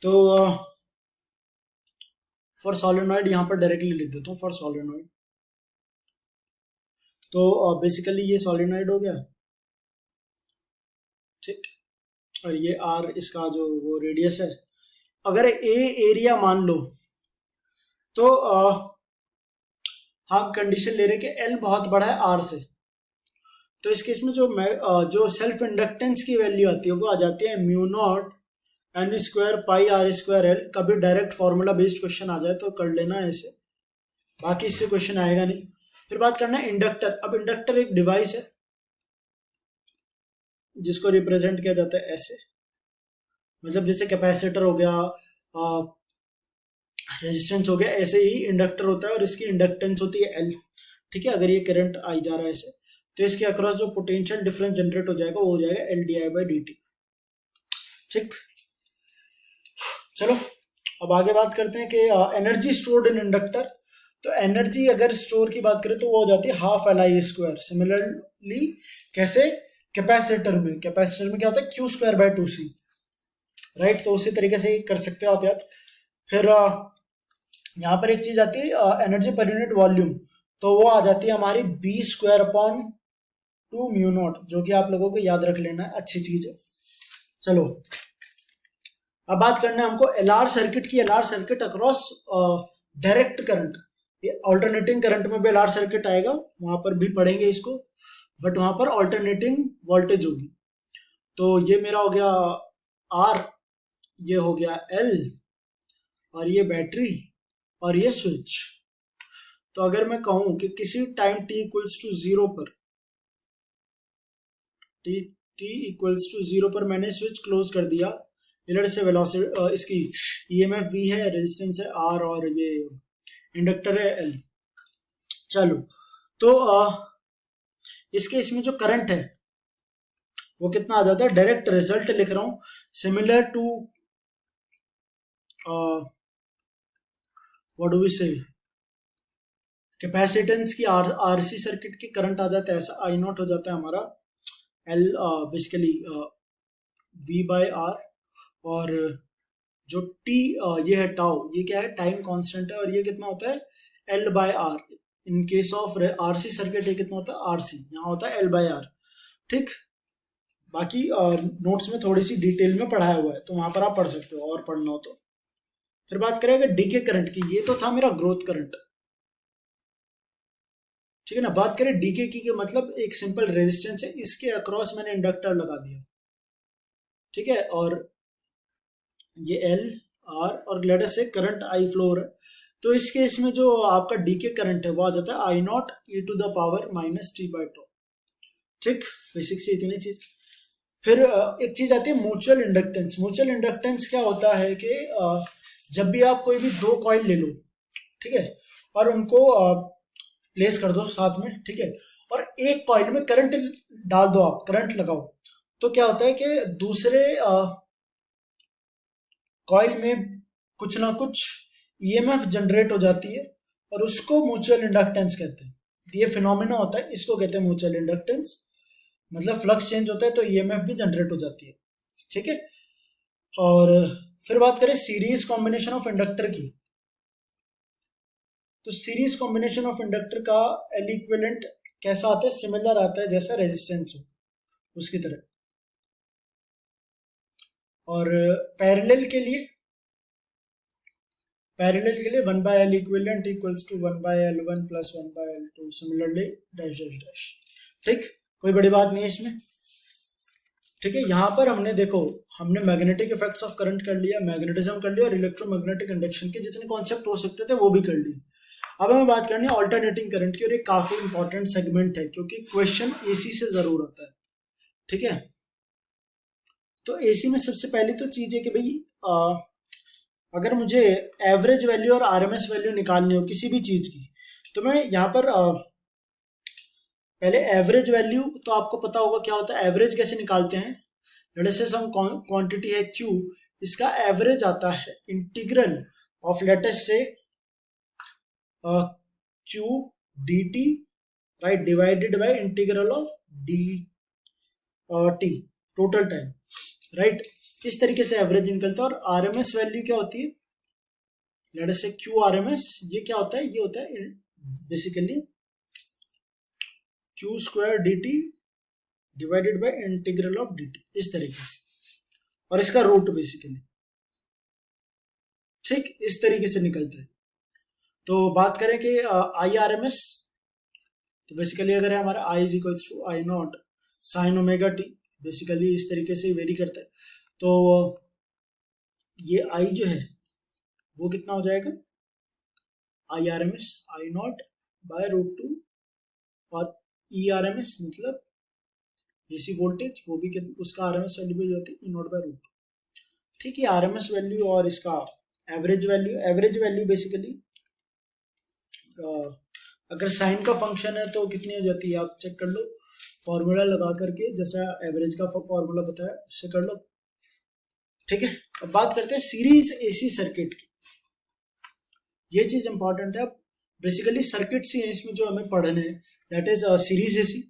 तो फॉर सोलेनॉइड यहां पर डायरेक्टली लिख देता हूं, फॉर सोलेनॉइड। तो बेसिकली ये सोलेनॉइड हो गया, ठीक, और ये आर इसका जो वो रेडियस है। अगर ए एरिया मान लो, तो हम कंडीशन ले रहे हैं कि एल बहुत बड़ा है आर से, तो इस केस में जो सेल्फ इंडक्टेंस की वैल्यू आती है वो आ जाती है mu naught N square pi R square L. कभी डायरेक्ट फॉर्मूला बेस्ड क्वेश्चन आ जाए तो कर लेना ऐसे, बाकी इससे क्वेश्चन आएगा नहीं। फिर बात करना है इंडक्टर। अब इंडक्टर एक डिवाइस है जिसको रिप्रेजेंट किया जाता है ऐसे, मतलब जैसे कैपेसिटर हो गया, रेजिस्टेंस हो गया, ऐसे ही इंडक्टर होता है, और इसकी इंडक्टेंस होती है एल। ठीक है, अगर ये करंट आई जा रहा है ऐसे, तो इसके अक्रॉस जो पोटेंशियल डिफरेंस जनरेट हो जाएगा वो हो जाएगा L D I by D T. ठीक, चलो अब आगे बात करते हैं कि एनर्जी स्टोर्ड इन इंडक्टर। तो एनर्जी अगर स्टोर की बात करें तो वो हो जाती है half L I square. Similarly कैसे, कैपेसिटर में क्या होता है, Q square by two C, right. तो उसी तरीके से कर सकते हो आप याद। फिर यहाँ पर एक चीज आती है एनर्जी पर यूनिट वॉल्यूम, तो वो आ जाती है हमारी B square upon two mu naught, जो कि आप लोगों को याद रख लेना है, अच्छी चीज है। चलो अब बात करना है हमको एलआर सर्किट की। LR circuit across direct current, ये ऑल्टरनेटिंग करंट में भी एलआर सर्किट आएगा, वहां पर भी पढ़ेंगे इसको, बट वहां पर ऑल्टरनेटिंग वोल्टेज होगी। तो ये मेरा हो गया आर, ये हो गया एल, और ये बैटरी, और ये स्विच। तो अगर मैं कहूं कि किसी time t equals to zero पर, t इक्वल्स टू जीरो पर मैंने स्विच क्लोज कर दिया, इधर से वेलोसिटी इसकी ईएमएफ v है, रेजिस्टेंस है r, और ये इंडक्टर है l। चलो तो इस केस में जो करंट है वो कितना आ जाता है, डायरेक्ट रिजल्ट लिख रहा हूं, similar to what do we say, capacitance की आरसी सर्किट की करंट आ जाता है ऐसा, आई नॉट हो जाता है हमारा L basically V by R, और जो टी ये है टाउ, ये क्या है, टाइम कांस्टेंट है, और ये कितना होता है L by R. In case of RC circuit ये कितना होता है आरसी, यहाँ होता है एल बाय आर। ठीक, बाकी नोट्स में थोड़ी सी डिटेल में पढ़ाया हुआ है तो वहां पर आप पढ़ सकते हो और पढ़ना हो तो। फिर बात करेंगे डीके करंट की, ये तो था मेरा ग्रोथ करंट, ठीक है ना। बात करें डीके की, मतलब एक सिंपल रेजिस्टेंस है, इसके अक्रॉस मैंने इंडक्टर लगा दिया, ठीक है, और ये एल आर, और लेट अस से करंट आई फ्लो हो रहा है, तो इस केस में जो आपका डीके करंट है वो आ जाता है I not e to the power minus t by two. ठीक, बेसिक से इतनी चीज। फिर एक चीज आती है म्यूचुअल इंडक्टेंस। म्यूचुअल इंडक्टेंस क्या होता है कि जब भी आप कोई भी दो कॉइल ले लो, ठीक है, और उनको प्लेस कर दो साथ में, ठीक है, और एक कॉइल में करंट डाल दो, आप करंट लगाओ, तो क्या होता है कि दूसरे कॉइल में कुछ ना कुछ ईएमएफ जनरेट हो जाती है, और उसको म्यूचुअल इंडक्टेंस कहते हैं। ये फिनोमेना होता है, इसको कहते हैं म्यूचुअल इंडक्टेंस, मतलब फ्लक्स चेंज होता है तो ईएमएफ भी जनरेट हो जाती है, ठीक है। और फिर बात करें सीरीज कॉम्बिनेशन ऑफ इंडक्टर की, तो सीरीज कॉम्बिनेशन ऑफ इंडक्टर का एल इक्विवेलेंट कैसा आता है, सिमिलर आता है जैसा रेजिस्टेंस हो उसकी तरह। और पैरेलल के लिए 1 by L equivalent equals to 1 by L one plus 1 by L two, similarly dash dash dash. ठीक, कोई बड़ी बात नहीं है इसमें, ठीक है। यहाँ पर हमने देखो, हमने मैग्नेटिक इफेक्ट्स ऑफ करंट कर लिया, मैग्नेटिज्म कर लिया, और इलेक्ट्रोमैग्नेटिक इंडक्शन के जितने कॉन्सेप्ट हो सकते थे वो भी कर लिए। अब हमें बात करनी है ऑल्टरनेटिंग करंट की, और ये काफी इंपॉर्टेंट सेगमेंट है क्योंकि क्वेश्चन एसी से जरूर आता है, ठीक है। तो एसी में सबसे पहली तो चीज है कि भाई अगर मुझे एवरेज वैल्यू और आरएमएस वैल्यू निकालनी हो किसी भी चीज की, तो मैं यहाँ पर पहले एवरेज वैल्यू, तो आपको पता होगा क्या होता है, एवरेज कैसे निकालते हैं। लेट्स से सम क्वांटिटी है Q, इसका एवरेज आता है इंटीग्रल ऑफ लेटेस्ट से Q dt, right, divided by integral of D T, total time, right. इस तरीके से एवरेज निकलता है। और आरएमएस वैल्यू क्या होती है, लेट्स से Q आरएमएस, ये क्या होता है, ये होता है basically Q square D T divided by integral of D T, इस तरीके से, और इसका रूट बेसिकली, ठीक, इस तरीके से निकलता है। तो बात करें कि आई आर एम एस, तो बेसिकली अगर है हमारा I is equals to I not sine omega t, basically इस तरीके से वेरी करता है। तो ये आई जो है वो कितना हो जाएगा, I R M S I naught by root two, और ई आर एम एस मतलब एसी वोल्टेज, वो भी उसका आर एम एस वैल्यू भी होती है ई नॉट बाय रूट टू, ठीक है। आर एम एस वैल्यू और इसका एवरेज वैल्यू बेसिकली अगर साइन का फंक्शन है तो कितनी हो जाती है, आप चेक कर लो फॉर्मूला लगा करके, जैसा एवरेज का फॉर्मूला बताया उससे कर लो, ठीक है। अब बात करते हैं सीरीज एसी सर्किट की, ये चीज इंपॉर्टेंट है। अब बेसिकली सर्किट सी इसमें जो हमें पढ़ने हैं, दैट इज सीरीज एसी।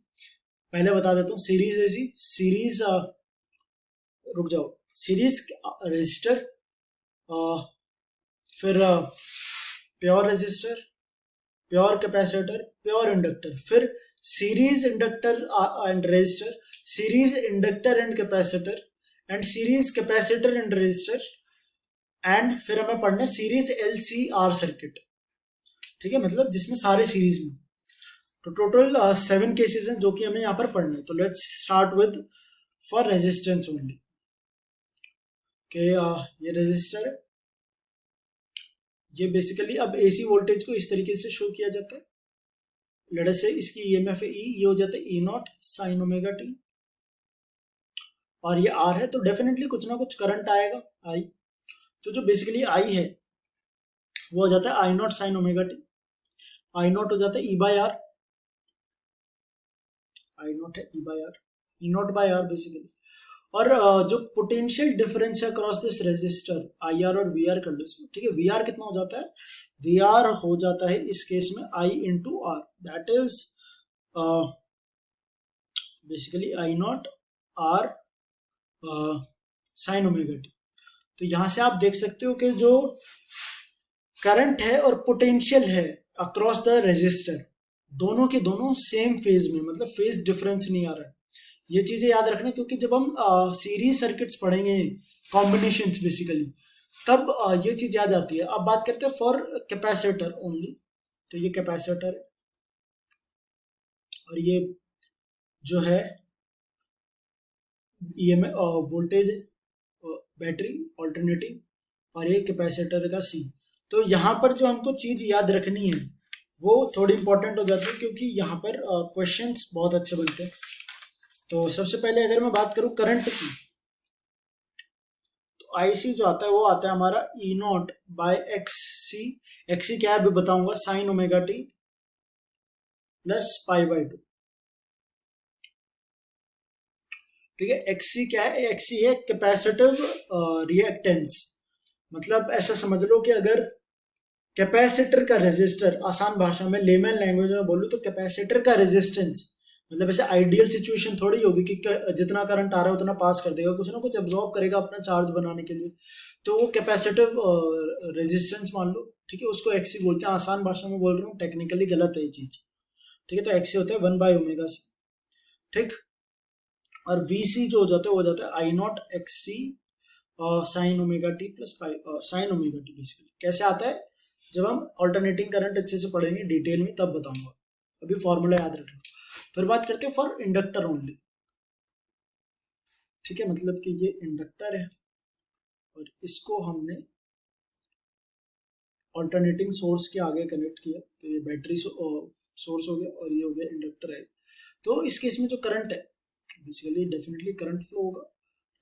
पहले बता देता हूँ, सीरीज एसी, सीरीज रुक जाओ, सीरीज रेजिस्टर, फिर pure resistor, pure capacitor, pure inductor, फिर series inductor and resistor, series inductor and capacitor, and series capacitor and resistor, and फिर हमें पढ़ना है सीरीज एलसीआर सर्किट, ठीक है, मतलब जिसमें सारे सीरीज में। तो टोटल 7 केसेस हैं जो कि हमें यहाँ पर पढ़ने। तो let's start with for resistance only, कि ये रेजिस्टर है, ये बेसिकली अब एसी वोल्टेज को इस तरीके से शो किया जाता है। लेट अस से इसकी ईएमएफ है ई, ये हो जाता है ई नॉट साइन ओमेगा टी, और ये आर है, तो डेफिनेटली कुछ ना कुछ करंट आएगा आई, तो जो बेसिकली आई है वो हो जाता है I not sine omega t, I not हो जाता है E by R, I not है E by R, E not by R basically. और जो पोटेंशियल डिफरेंस है across this resistor I R और वी आर कर लो इसमें, ठीक है। वी आर कितना हो जाता है, वी आर हो जाता है इस केस में I into R, that is basically I not R sine omega t. तो यहां से आप देख सकते हो कि जो करंट है और पोटेंशियल है अक्रॉस द रेजिस्टर, दोनों के दोनों सेम फेज में, मतलब फेज डिफरेंस नहीं आ रहा है। ये चीजें याद रखना, क्योंकि जब हम सीरीज सर्किट्स पढ़ेंगे, कॉम्बिनेशंस बेसिकली, तब ये चीज याद आती है। अब बात करते हैं फॉर कैपेसिटर ओनली। तो ये कैपेसिटर है और ये जो है ईएमएफ वोल्टेज है, बैटरी ऑल्टरनेटिंग, और ये कैपेसिटर का सी। तो यहाँ पर जो हमको चीज याद रखनी है वो थोड़ी इंपॉर्टेंट हो जाती है, क्योंकि यहाँ पर क्वेश्चंस बहुत अच्छे बनते हैं। तो सबसे पहले अगर मैं बात करूं करंट की, तो आईसी जो आता है वो आता है हमारा E not by X C. X C क्या है अभी बताऊंगा, sine omega t plus pi by 2, ठीक है। एक्सी क्या है, एक्सी है कैपेसिटिव रिएक्टेंस। मतलब ऐसा समझ लो कि अगर कैपेसिटर का रेजिस्टर, आसान भाषा में लेमन लैंग्वेज में बोलूं तो कैपेसिटर का रेजिस्टेंस, मतलब ऐसे आइडियल सिचुएशन थोड़ी होगी कि जितना करंट आ रहा है उतना पास कर देगा, कुछ ना कुछ एब्जॉर्ब करेगा अपना चार्ज बनाने के लिए। तो वो कैपेसिटिव रेजिस्टेंस मान लो, ठीक है, उसको एक्सी बोलते हैं। आसान भाषा में बोल रहा हूँ, टेक्निकली गलत है ये चीज, ठीक है। तो एक्सी होता है 1/ओमेगा सी, ठीक। और वीसी जो हो जाता है वो हो जाता है I not X C sine omega t plus pi sine omega t. Basically कैसे आता है, जब हम ऑल्टरनेटिंग करंट अच्छे से पढ़ेंगे डिटेल में तब बताऊंगा, अभी फॉर्मूला याद रखना। फिर बात करते हैं फॉर इंडक्टर ओनली, ठीक है। मतलब कि ये इंडक्टर है और इसको हमने ऑल्टरनेटिंग सोर्स के आगे कनेक्ट किया, तो ये बैटरी सोर्स हो गया और ये हो गया इंडक्टर है। तो इस केस में जो करंट है बेसिकली डेफिनेटली करंट फ्लो होगा।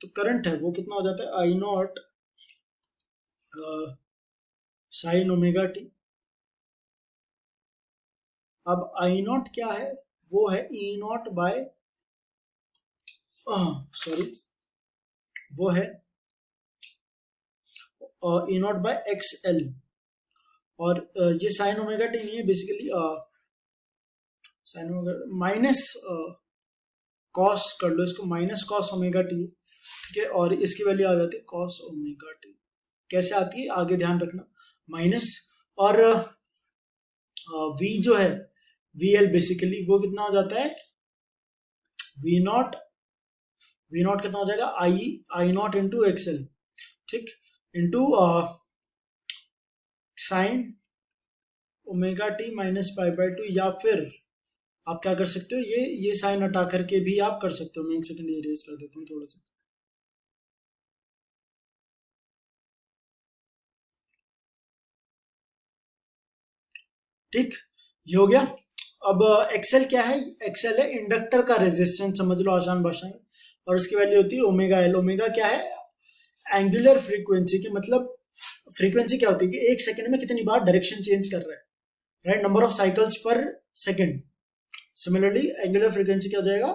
तो करंट है वो कितना हो जाता है, I not sine omega T. अब आई नॉट क्या है, वो है ई नॉट बाय, सॉरी, वो है ई नॉट बाय एक्स एल। और ये साइन ओमेगा टी नहीं है basically, sine omega minus cos कर लो इसको, माइनस कॉस ओमेगा टी, ठीक है। और इसकी वैल्यू आ जाती है कॉस ओमेगा टी। कैसे आती है आगे ध्यान रखना, माइनस, और वी जो है वी एल बेसिकली वो कितना हो जाता है, वी नॉट कितना हो जाएगा, आई नॉट इंटू एक्सएल, ठीक, into sine omega T minus pi by 2। या फिर आप क्या कर सकते हो, ये साइन हटा करके भी आप कर सकते हो। मैं एक सेकंड इरेज कर देता हूँ थोड़ा सा, ठीक, ये हो गया। अब एक्सेल क्या है, एक्सेल है इंडक्टर का रेजिस्टेंस, समझ लो आसान भाषा में, और उसकी वैल्यू होती है ओमेगा एल। ओमेगा क्या है, एंगुलर फ्रीक्वेंसी की, मतलब फ्रीक्वेंसी क्या होती है कि एक सेकंड में कितनी बार डायरेक्शन चेंज कर रहा है, राइट, नंबर ऑफ साइकिल्स पर सेकंड। सिमिलरली एंगुलर फ्रीक्वेंसी क्या हो जाएगा,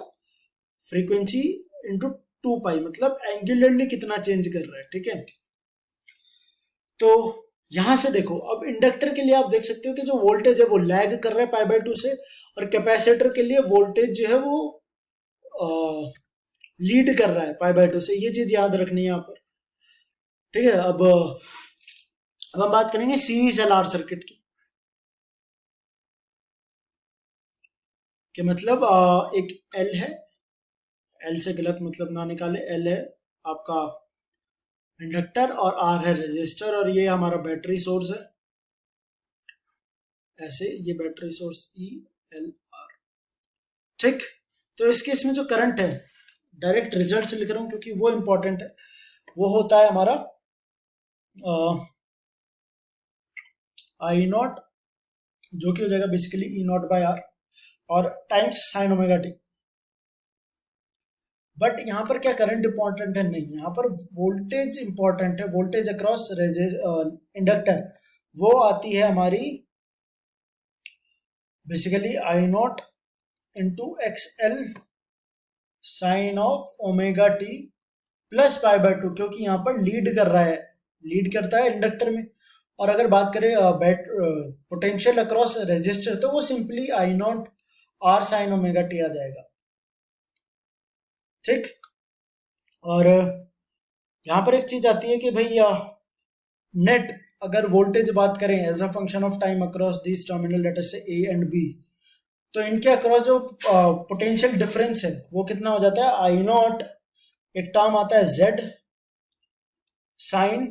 फ्रीक्वेंसी इंटू 2 पाई, मतलब एंगुलरली कितना चेंज कर रहा है, ठीक है। तो यहां से देखो, अब इंडक्टर के लिए आप देख सकते हो कि जो वोल्टेज है वो लैग कर रहा है पाई बाय 2 से, और कैपेसिटर के लिए वोल्टेज जो है वो लीड कर रहा है पाई बाय 2 से। ये चीज याद रखनी है यहाँ पर, ठीक है। अब हम बात करेंगे सीरीज एलआर सर्किट की, कि मतलब एक एल है, एल से गलत मतलब ना निकाले, एल है आपका इंडक्टर और आर है रेजिस्टर, और ये हमारा बैटरी सोर्स है, ऐसे ये battery source E L R, ठीक। तो इस केस में जो करंट है, डायरेक्ट रिजल्ट से लिख रहा हूं क्योंकि वो इंपॉर्टेंट है, वो होता है हमारा आई नॉट, जो कि हो जाएगा basically E not by R और times sine omega t. But यहाँ पर क्या करंट इंपॉर्टेंट है, नहीं, यहाँ पर वोल्टेज इंपॉर्टेंट है। वोल्टेज अक्रॉस इंडक्टर वो आती है हमारी basically I not into X L sine of omega t plus pi by two, क्योंकि यहाँ पर लीड कर रहा है, लीड करता है इंडक्टर में। और अगर बात करें पोटेंशियल अक्रॉस रेजिस्टर, तो वो simply I not R sine omega t आ जाएगा। ठीक। और यहाँ पर एक चीज आती है कि भाई नेट अगर वोल्टेज बात करें as a function of time across this terminal, let us say A and B, तो इनके अक्रॉस जो पोटेंशियल डिफरेंस है वो कितना हो जाता है, आई नॉट, एक टर्म आता है Z sign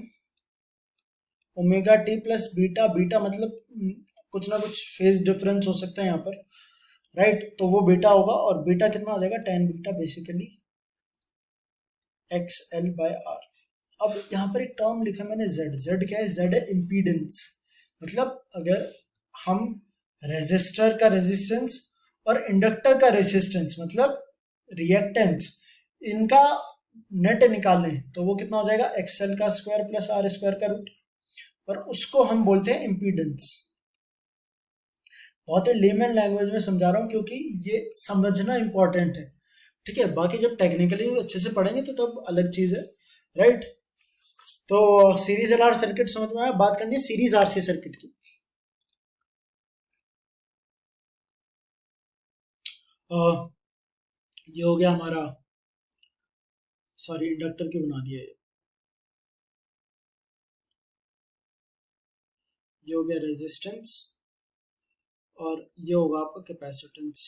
omega t plus beta, beta मतलब कुछ ना कुछ फेज डिफरेंस हो सकता है यहाँ पर, राइट। तो वो बीटा होगा, और बीटा कितना हो जाएगा, tan beta basically X L by R. अब यहाँ पर एक टर्म लिखा मैंने जेड, जेड क्या है, जेड है इम्पीडेंस। मतलब अगर हम रेजिस्टर का रेजिस्टेंस और इंडक्टर का रेजिस्टेंस मतलब रिएक्टेंस, इनका नेट निकालें तो वो कितना हो जाएगा, एक्सएल का स्क्वायर प्लस आर स्क्वायर का रूट, और उसको हम बोलते हैं इम्पीडेंस। बहुत ही लेमन लैंग्वेज में समझा रहा हूँ क्योंकि ये समझना इंपॉर्टेंट है, ठीक है। बाकी जब टेक्निकली अच्छे से पढ़ेंगे तो तब अलग चीज है, राइट। तो सीरीज एल आर सर्किट समझ में आया। बात करनी है सीरीज आरसी सर्किट की। ये हो गया हमारा, सॉरी इंडक्टर क्यों बना दिया, ये हो गया रेजिस्टेंस, और ये होगा आपका कैपेसिटेंस।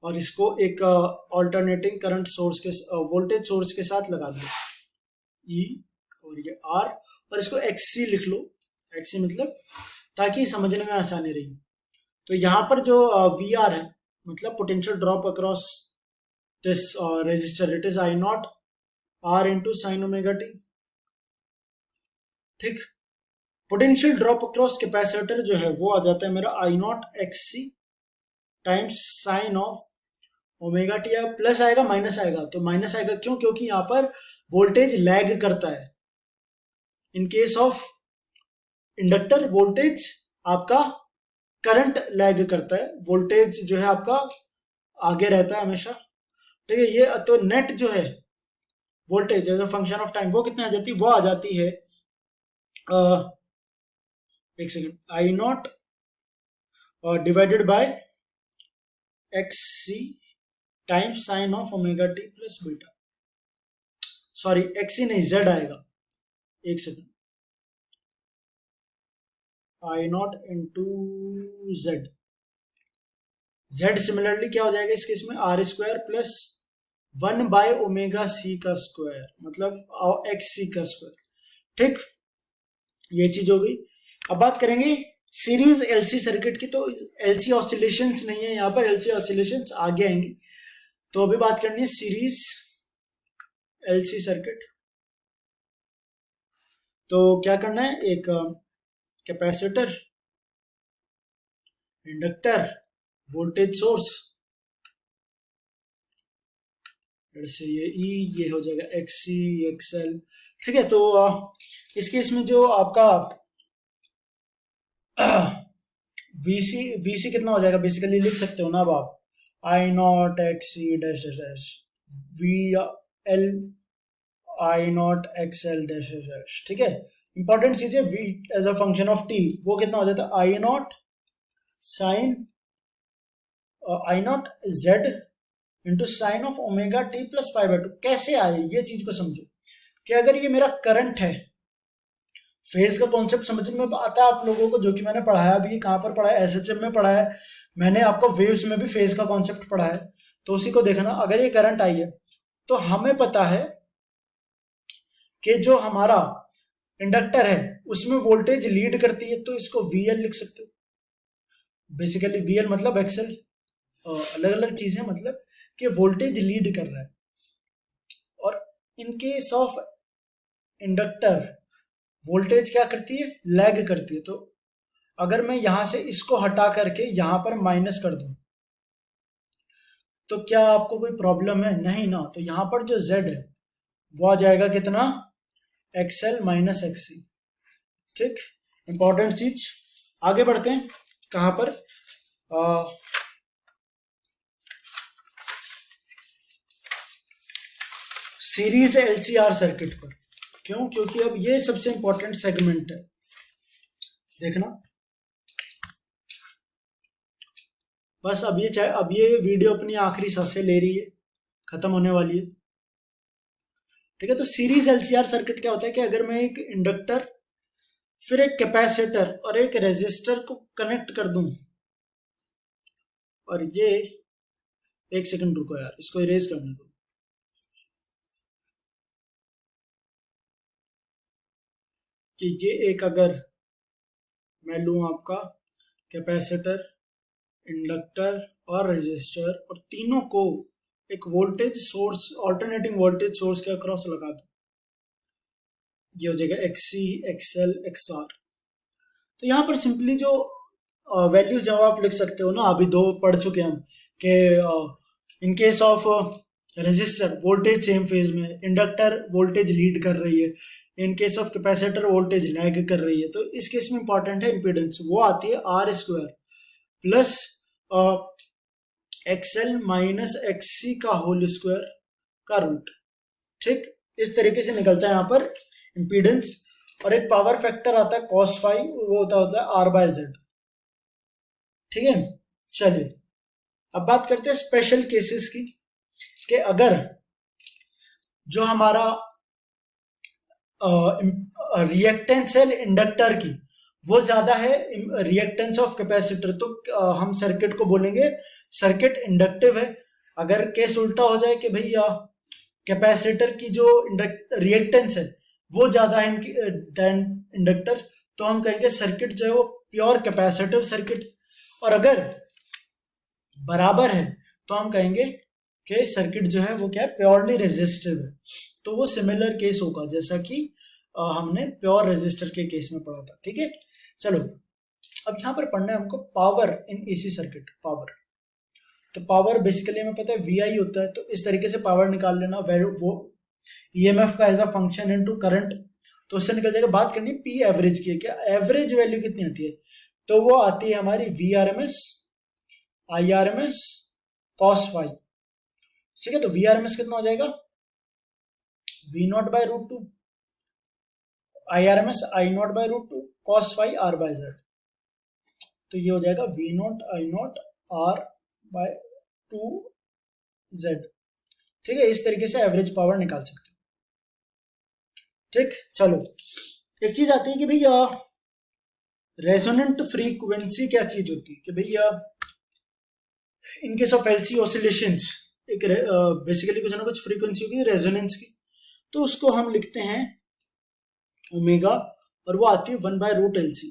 और इसको एक ऑल्टरनेटिंग करंट सोर्स के वोल्टेज सोर्स के साथ लगा दिया, ई और ये आर, और इसको एक्सी लिख लो, एक्सी मतलब ताकि समझने में आसानी रही। तो यहाँ पर जो वी आर है मतलब potential drop across this resistor, it is I not R into sine omega t. ठीक। पोटेंशियल ड्रॉप अक्रॉस कैपेसिटर जो है वो आ जाता है मेरा I not X C times sine of omega t, plus आएगा माइनस आएगा, तो माइनस आएगा क्यों, क्योंकि यहाँ पर वोल्टेज लैग करता है। In case of inductor voltage आपका करंट लैग करता है, वोल्टेज जो है आपका आगे रहता है हमेशा, ठीक है। ये तो नेट जो है voltage as a function of time वो कितनी आ जाती है, वो आ जाती है एक second, I not divided by X C times sine of omega t plus beta, sorry X C नहीं जेड आएगा, एक second, I not into Z, Z similarly क्या हो जाएगा इस केस में, R square plus 1 by omega C का square, मतलब एक्स सी का स्क्वायर। ठीक, ये चीज हो गई। अब बात करेंगे सीरीज एलसी सर्किट की। तो एलसी ऑसिलेशंस नहीं है यहाँ पर, एलसी ऑसिलेशंस आगे आएंगी। तो अभी बात करनी है सीरीज एलसी सर्किट। तो क्या करना है, एक कैपेसिटर, इंडक्टर, वोल्टेज सोर्स, जैसे ये हो जाएगा एक्स सी एक्सएल, ठीक है। तो इस केस में जो आपका वीसी कितना हो जाएगा, बेसिकली लिख सकते हो ना अब आप, I not X C dash dash dash V L I not X L dash dash dash, ठीक है। इंपॉर्टेंट चीज है V as a function of T, वो कितना हो जाता है, I not sine I not Z into sine of omega t plus pi by two. कैसे आए ये चीज को समझो कि अगर ये मेरा करंट है, फेज का कॉन्सेप्ट समझ में आता है आप लोगों को, जो कि मैंने पढ़ाया भी, कहाँ पर पढ़ा है, एसएचएम में पढ़ा है मैंने, आपको वेव्स में भी फेज का कॉन्सेप्ट पढ़ा है, तो उसी को देखना। अगर ये करंट आई है तो हमें पता है कि जो हमारा इंडक्टर है उसमें वोल्टेज लीड करती है, तो इसको वीएल लिख सकते हो। बेसिकली वीएल मतलब एक्सएल, अलग अलग चीजें, मतलब कि वोल्टेज लीड कर रहा है। और इन केस ऑफ इंडक्टर वोल्टेज क्या करती है, लैग करती है। तो अगर मैं यहां से इसको हटा करके यहां पर माइनस कर दूं तो क्या आपको कोई प्रॉब्लम है, नहीं ना। तो यहां पर जो Z है वो आ जाएगा कितना, XL माइनस XC, ठीक। इंपॉर्टेंट चीज। आगे बढ़ते हैं कहाँ पर, सीरीज एलसीआर सर्किट पर। क्यों? क्योंकि अब ये सबसे इंपॉर्टेंट सेगमेंट है, देखना। बस अब ये वीडियो अपनी आखिरी सांसें ले रही है, खत्म होने वाली है। ठीक है, तो सीरीज एलसीआर सर्किट क्या होता है कि अगर मैं एक इंडक्टर, फिर एक कैपेसिटर और एक रेजिस्टर को कनेक्ट कर दूं, और ये, एक सेकंड रुको यार, इसको इरेज करने दो। कि ये एक, अगर मैं लूं आपका कैपेसिटर, इंडक्टर और रेजिस्टर, और तीनों को एक voltage source, alternating voltage source के अक्रॉस लगा दूं, ये हो जाएगा एक्सी, एक्सएल, एक्सआर। तो यहाँ पर सिंपली जो वैल्यूज जब आप लिख सकते हो ना, अभी दो पढ़ चुके हम कि in case of resistor voltage same phase में, इंडक्टर वोल्टेज लीड कर रही है, in case of capacitor voltage lag कर रही है। तो इस केस में इंपॉर्टेंट है इंपीडेंस, वो आती है R square plus XL minus XC का होल स्क्वायर का रूट। ठीक, इस तरीके से निकलता है यहाँ पर इंपीडेंस। और एक पावर फैक्टर आता है कॉस फाई, वो होता है आर बाय जेड। ठीक है, चलिए अब बात करते हैं स्पेशल केसेस की, कि अगर जो हमारा रिएक्टेंस है इंडक्टर की वो ज्यादा है रिएक्टेंस ऑफ कैपेसिटर, तो हम सर्किट को बोलेंगे सर्किट इंडक्टिव है। अगर केस उल्टा हो जाए कि भैया कैपेसिटर की जो रिएक्टेंस है वो ज्यादा है देन इंडक्टर, तो हम कहेंगे सर्किट जो है वो प्योर कैपेसिटिव सर्किट। और अगर बराबर है तो हम कहेंगे कि सर्किट जो है वो क्या है, प्योरली रेजिस्टिव है। तो वो सिमिलर केस होगा जैसा कि हमने प्योर रेजिस्टर के केस में पढ़ा था। ठीक है, चलो अब यहाँ पर पढ़ना है हमको power in AC circuit. Power, तो पावर बेसिकली हमें पता है VI होता है, तो इस तरीके से पावर निकाल लेना, वो EMF का as a function into current, तो उससे निकल जाएगा। बात करनी पी एवरेज की है, क्या एवरेज वैल्यू कितनी आती है, तो वो आती है हमारी VRMS IRMS cos फाई। ठीक है, तो VRMS कितना हो जाएगा, V0/√2, IRMS I0/√2 cos phi R by Z. तो ये हो जाएगा V0 I0 R/2 Z। ठीक है, इस तरीके से एवरेज पावर निकाल सकते हैं। ठीक, चलो एक चीज आती है कि भैया रेजोनेंट फ्रीक्वेंसी क्या चीज होती है, कि भैया इन केस ऑफ LC ऑसिलेशंस एक बेसिकली कुछ ना कुछ फ्रीक्वेंसी होगी रेजोनेंस की, तो उसको हम लिखते हैं ओमेगा, और वो आती है 1/√LC।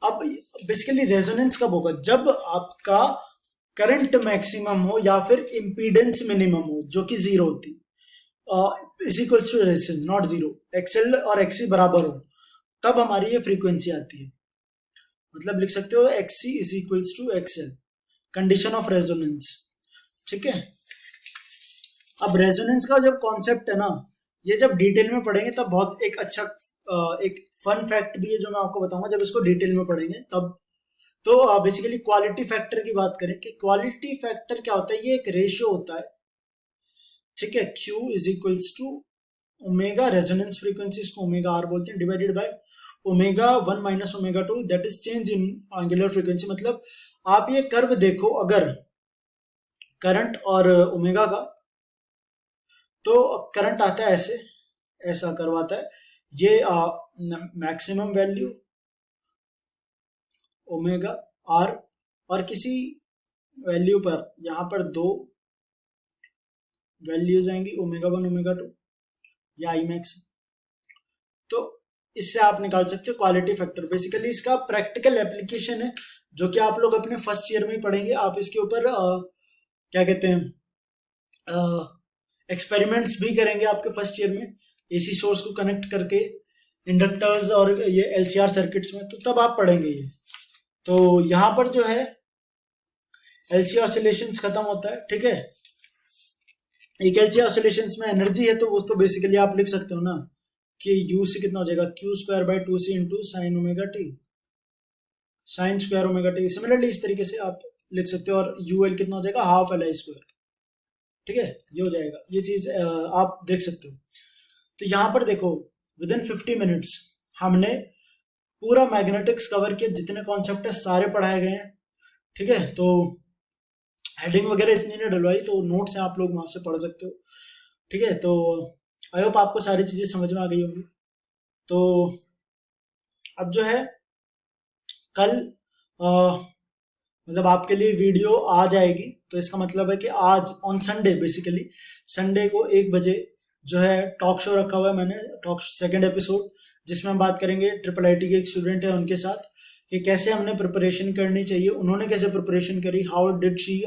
अब बेसिकली रेजोनेंस कब होगा, जब आपका करंट मैक्सिमम हो या फिर इम्पीडेंस मिनिमम हो जो कि जीरो होती, is equals to resistance not zero, XL और XC बराबर हो, तब हमारी ये फ्रीक्वेंसी आती है। मतलब लिख सकते हो XC is equals to XL, condition of resonance. ठीक है, अब रेजोनेंस का जब कॉन्सेप्ट है ना, ये जब डिटेल में पढ़ेंगे तब बहुत एक अच्छा एक फन फैक्ट भी है जो मैं आपको बताऊंगा जब इसको डिटेल में पढ़ेंगे तब। तो बेसिकली क्वालिटी फैक्टर की बात करें कि क्वालिटी फैक्टर क्या होता है, ये एक रेशियो होता है। ठीक है, Q is equals to omega, resonance frequency इसको ओमेगा आर बोलते हैं, divided by omega 1 minus omega 2, that is change in angular frequency. मतलब आप ये कर्व देखो अगर करंट और ओमेगा का, तो करंट आता है ऐसे, ऐसा कर्व आता है, ये मैक्सिमम वैल्यू ओमेगा आर, और किसी वैल्यू पर यहाँ पर दो वैल्यूज आएंगी ओमेगा 1 ओमेगा 2 या आई मैक्स। तो इससे आप निकाल सकते हो क्वालिटी फैक्टर। बेसिकली इसका प्रैक्टिकल एप्लीकेशन है जो कि आप लोग अपने फर्स्ट ईयर में ही पढ़ेंगे। आप इसके ऊपर क्या कहते हैं एक्सपेरिमेंट्स भी करेंगे आपके फर्स्ट ईयर में, एसी सोर्स को कनेक्ट करके इंडक्टर्स और ये एलसीआर सर्किट्स में, तो तब आप पढ़ेंगे ये। तो यहाँ पर जो है एलसी ऑसिलेशंस खत्म होता है। ठीक है, एक एलसी ऑसिलेशंस में एनर्जी है तो वो तो बेसिकली आप लिख सकते हो ना कि यू सी कितना हो जाएगा, Q square by two C into sine omega T, sine square omega T. Similarly इस तरीके से आप लिख सकते हो, और यू एल कितना हो जाएगा, हाफ एल आई स्क्वायर। ठीक है, ये हो जाएगा, ये चीज आप देख सकते हो। तो यहाँ पर देखो विद इन 50 मिनट्स हमने पूरा मैग्नेटिक्स कवर किया, जितने कॉन्सेप्ट है सारे पढ़ाए गए हैं। ठीक है, तो हेडिंग वगैरह इतनी नहीं डलवाई, तो नोट्स हैं आप लोग वहां से पढ़ सकते हो। ठीक है, तो आई होप आपको सारी चीजें समझ में आ गई होंगी। तो अब जो है कल मतलब आपके लिए वीडियो आ जाएगी, तो इसका मतलब है कि आज ऑन संडे, बेसिकली संडे को 1 बजे जो है टॉक शो रखा हुआ है मैंने, टॉक सेकंड एपिसोड, जिसमें हम बात करेंगे ट्रिपल आईटी के एक स्टूडेंट है उनके साथ कि कैसे हमने प्रिपरेशन करनी चाहिए, उन्होंने कैसे प्रिपरेशन करी, how did she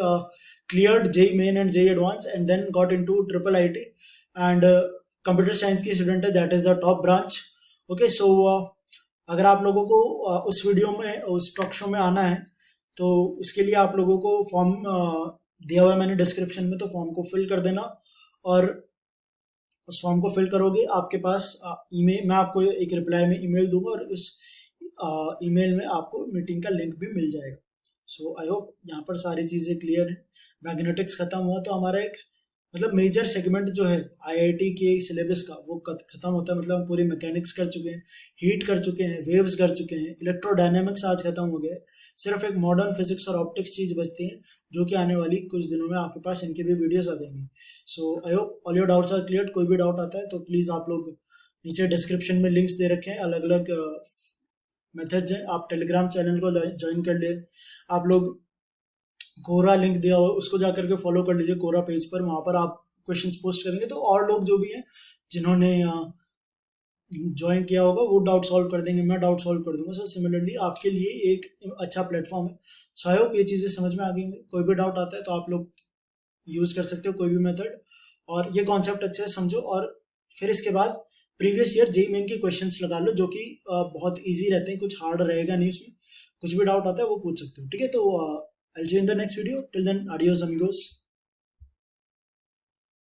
cleared JEE Main and JEE Advance and then got into triple IT, and computer science की स्टूडेंट है, that is the top branch. Okay, so अगर आप लोगों को उस वीडियो में, उस टॉक शो में आना है, तो उसके लिए आप लोगों को फॉर्म दिया हुआ है मैंने डिस्क्रिप्शन में, तो फॉर्म को फिल कर देना, और उस फॉर्म को फिल करोगे आपके पास ईमेल, मैं आपको एक रिप्लाई में ईमेल दूंगा, और उस ईमेल में आपको मीटिंग का लिंक भी मिल जाएगा। सो आई होप यहाँ पर सारी चीज़ें क्लियर है। मैग्नेटिक्स खत्म हुआ तो हमारा एक मतलब मेजर सेगमेंट जो है आईआईटी के सिलेबस का वो खत्म होता है। मतलब हम पूरी मैकेनिक्स कर चुके हैं, हीट कर चुके हैं, वेव्स कर चुके हैं, इलेक्ट्रोडायनेमिक्स आज खत्म हो गया है। सिर्फ एक मॉडर्न फिजिक्स और ऑप्टिक्स चीज़ बचती है, जो कि आने वाली कुछ दिनों में आपके पास इनके भी वीडियोस आ जाएंगे। So I hope all your doubts are clear. कोई भी डाउट आता है तो प्लीज़ आप लोग नीचे डिस्क्रिप्शन में लिंक्स दे रखे हैं, अलग अलग मेथड्स हैं, आप टेलीग्राम चैनल को ज्वाइन कर ले, आप लोग कोरा लिंक दिया हुआ उसको जाकर के फॉलो कर लीजिए कोरा पेज पर, वहाँ पर आप क्वेश्चंस पोस्ट करेंगे तो और लोग जो भी हैं जिन्होंने ज्वाइन किया होगा वो डाउट सॉल्व कर देंगे, मैं डाउट सॉल्व कर दूंगा। सो सिमिलरली आपके लिए एक अच्छा प्लेटफॉर्म है। सो आई होप ये चीज़ें समझ में आ गई होंगी। कोई भी डाउट आता है तो आप लोग यूज़ कर सकते हो कोई भी मेथड, और ये कॉन्सेप्ट अच्छे से समझो, और फिर इसके बाद प्रीवियस ईयर जेईई मेन के क्वेश्चंस लगा लो, जो कि बहुत ईजी रहते हैं, कुछ हार्ड रहेगा नहीं उसमें। कुछ भी डाउट आता है वो पूछ सकते हो। ठीक है, तो I'll see you in the next video. Till then, adios amigos.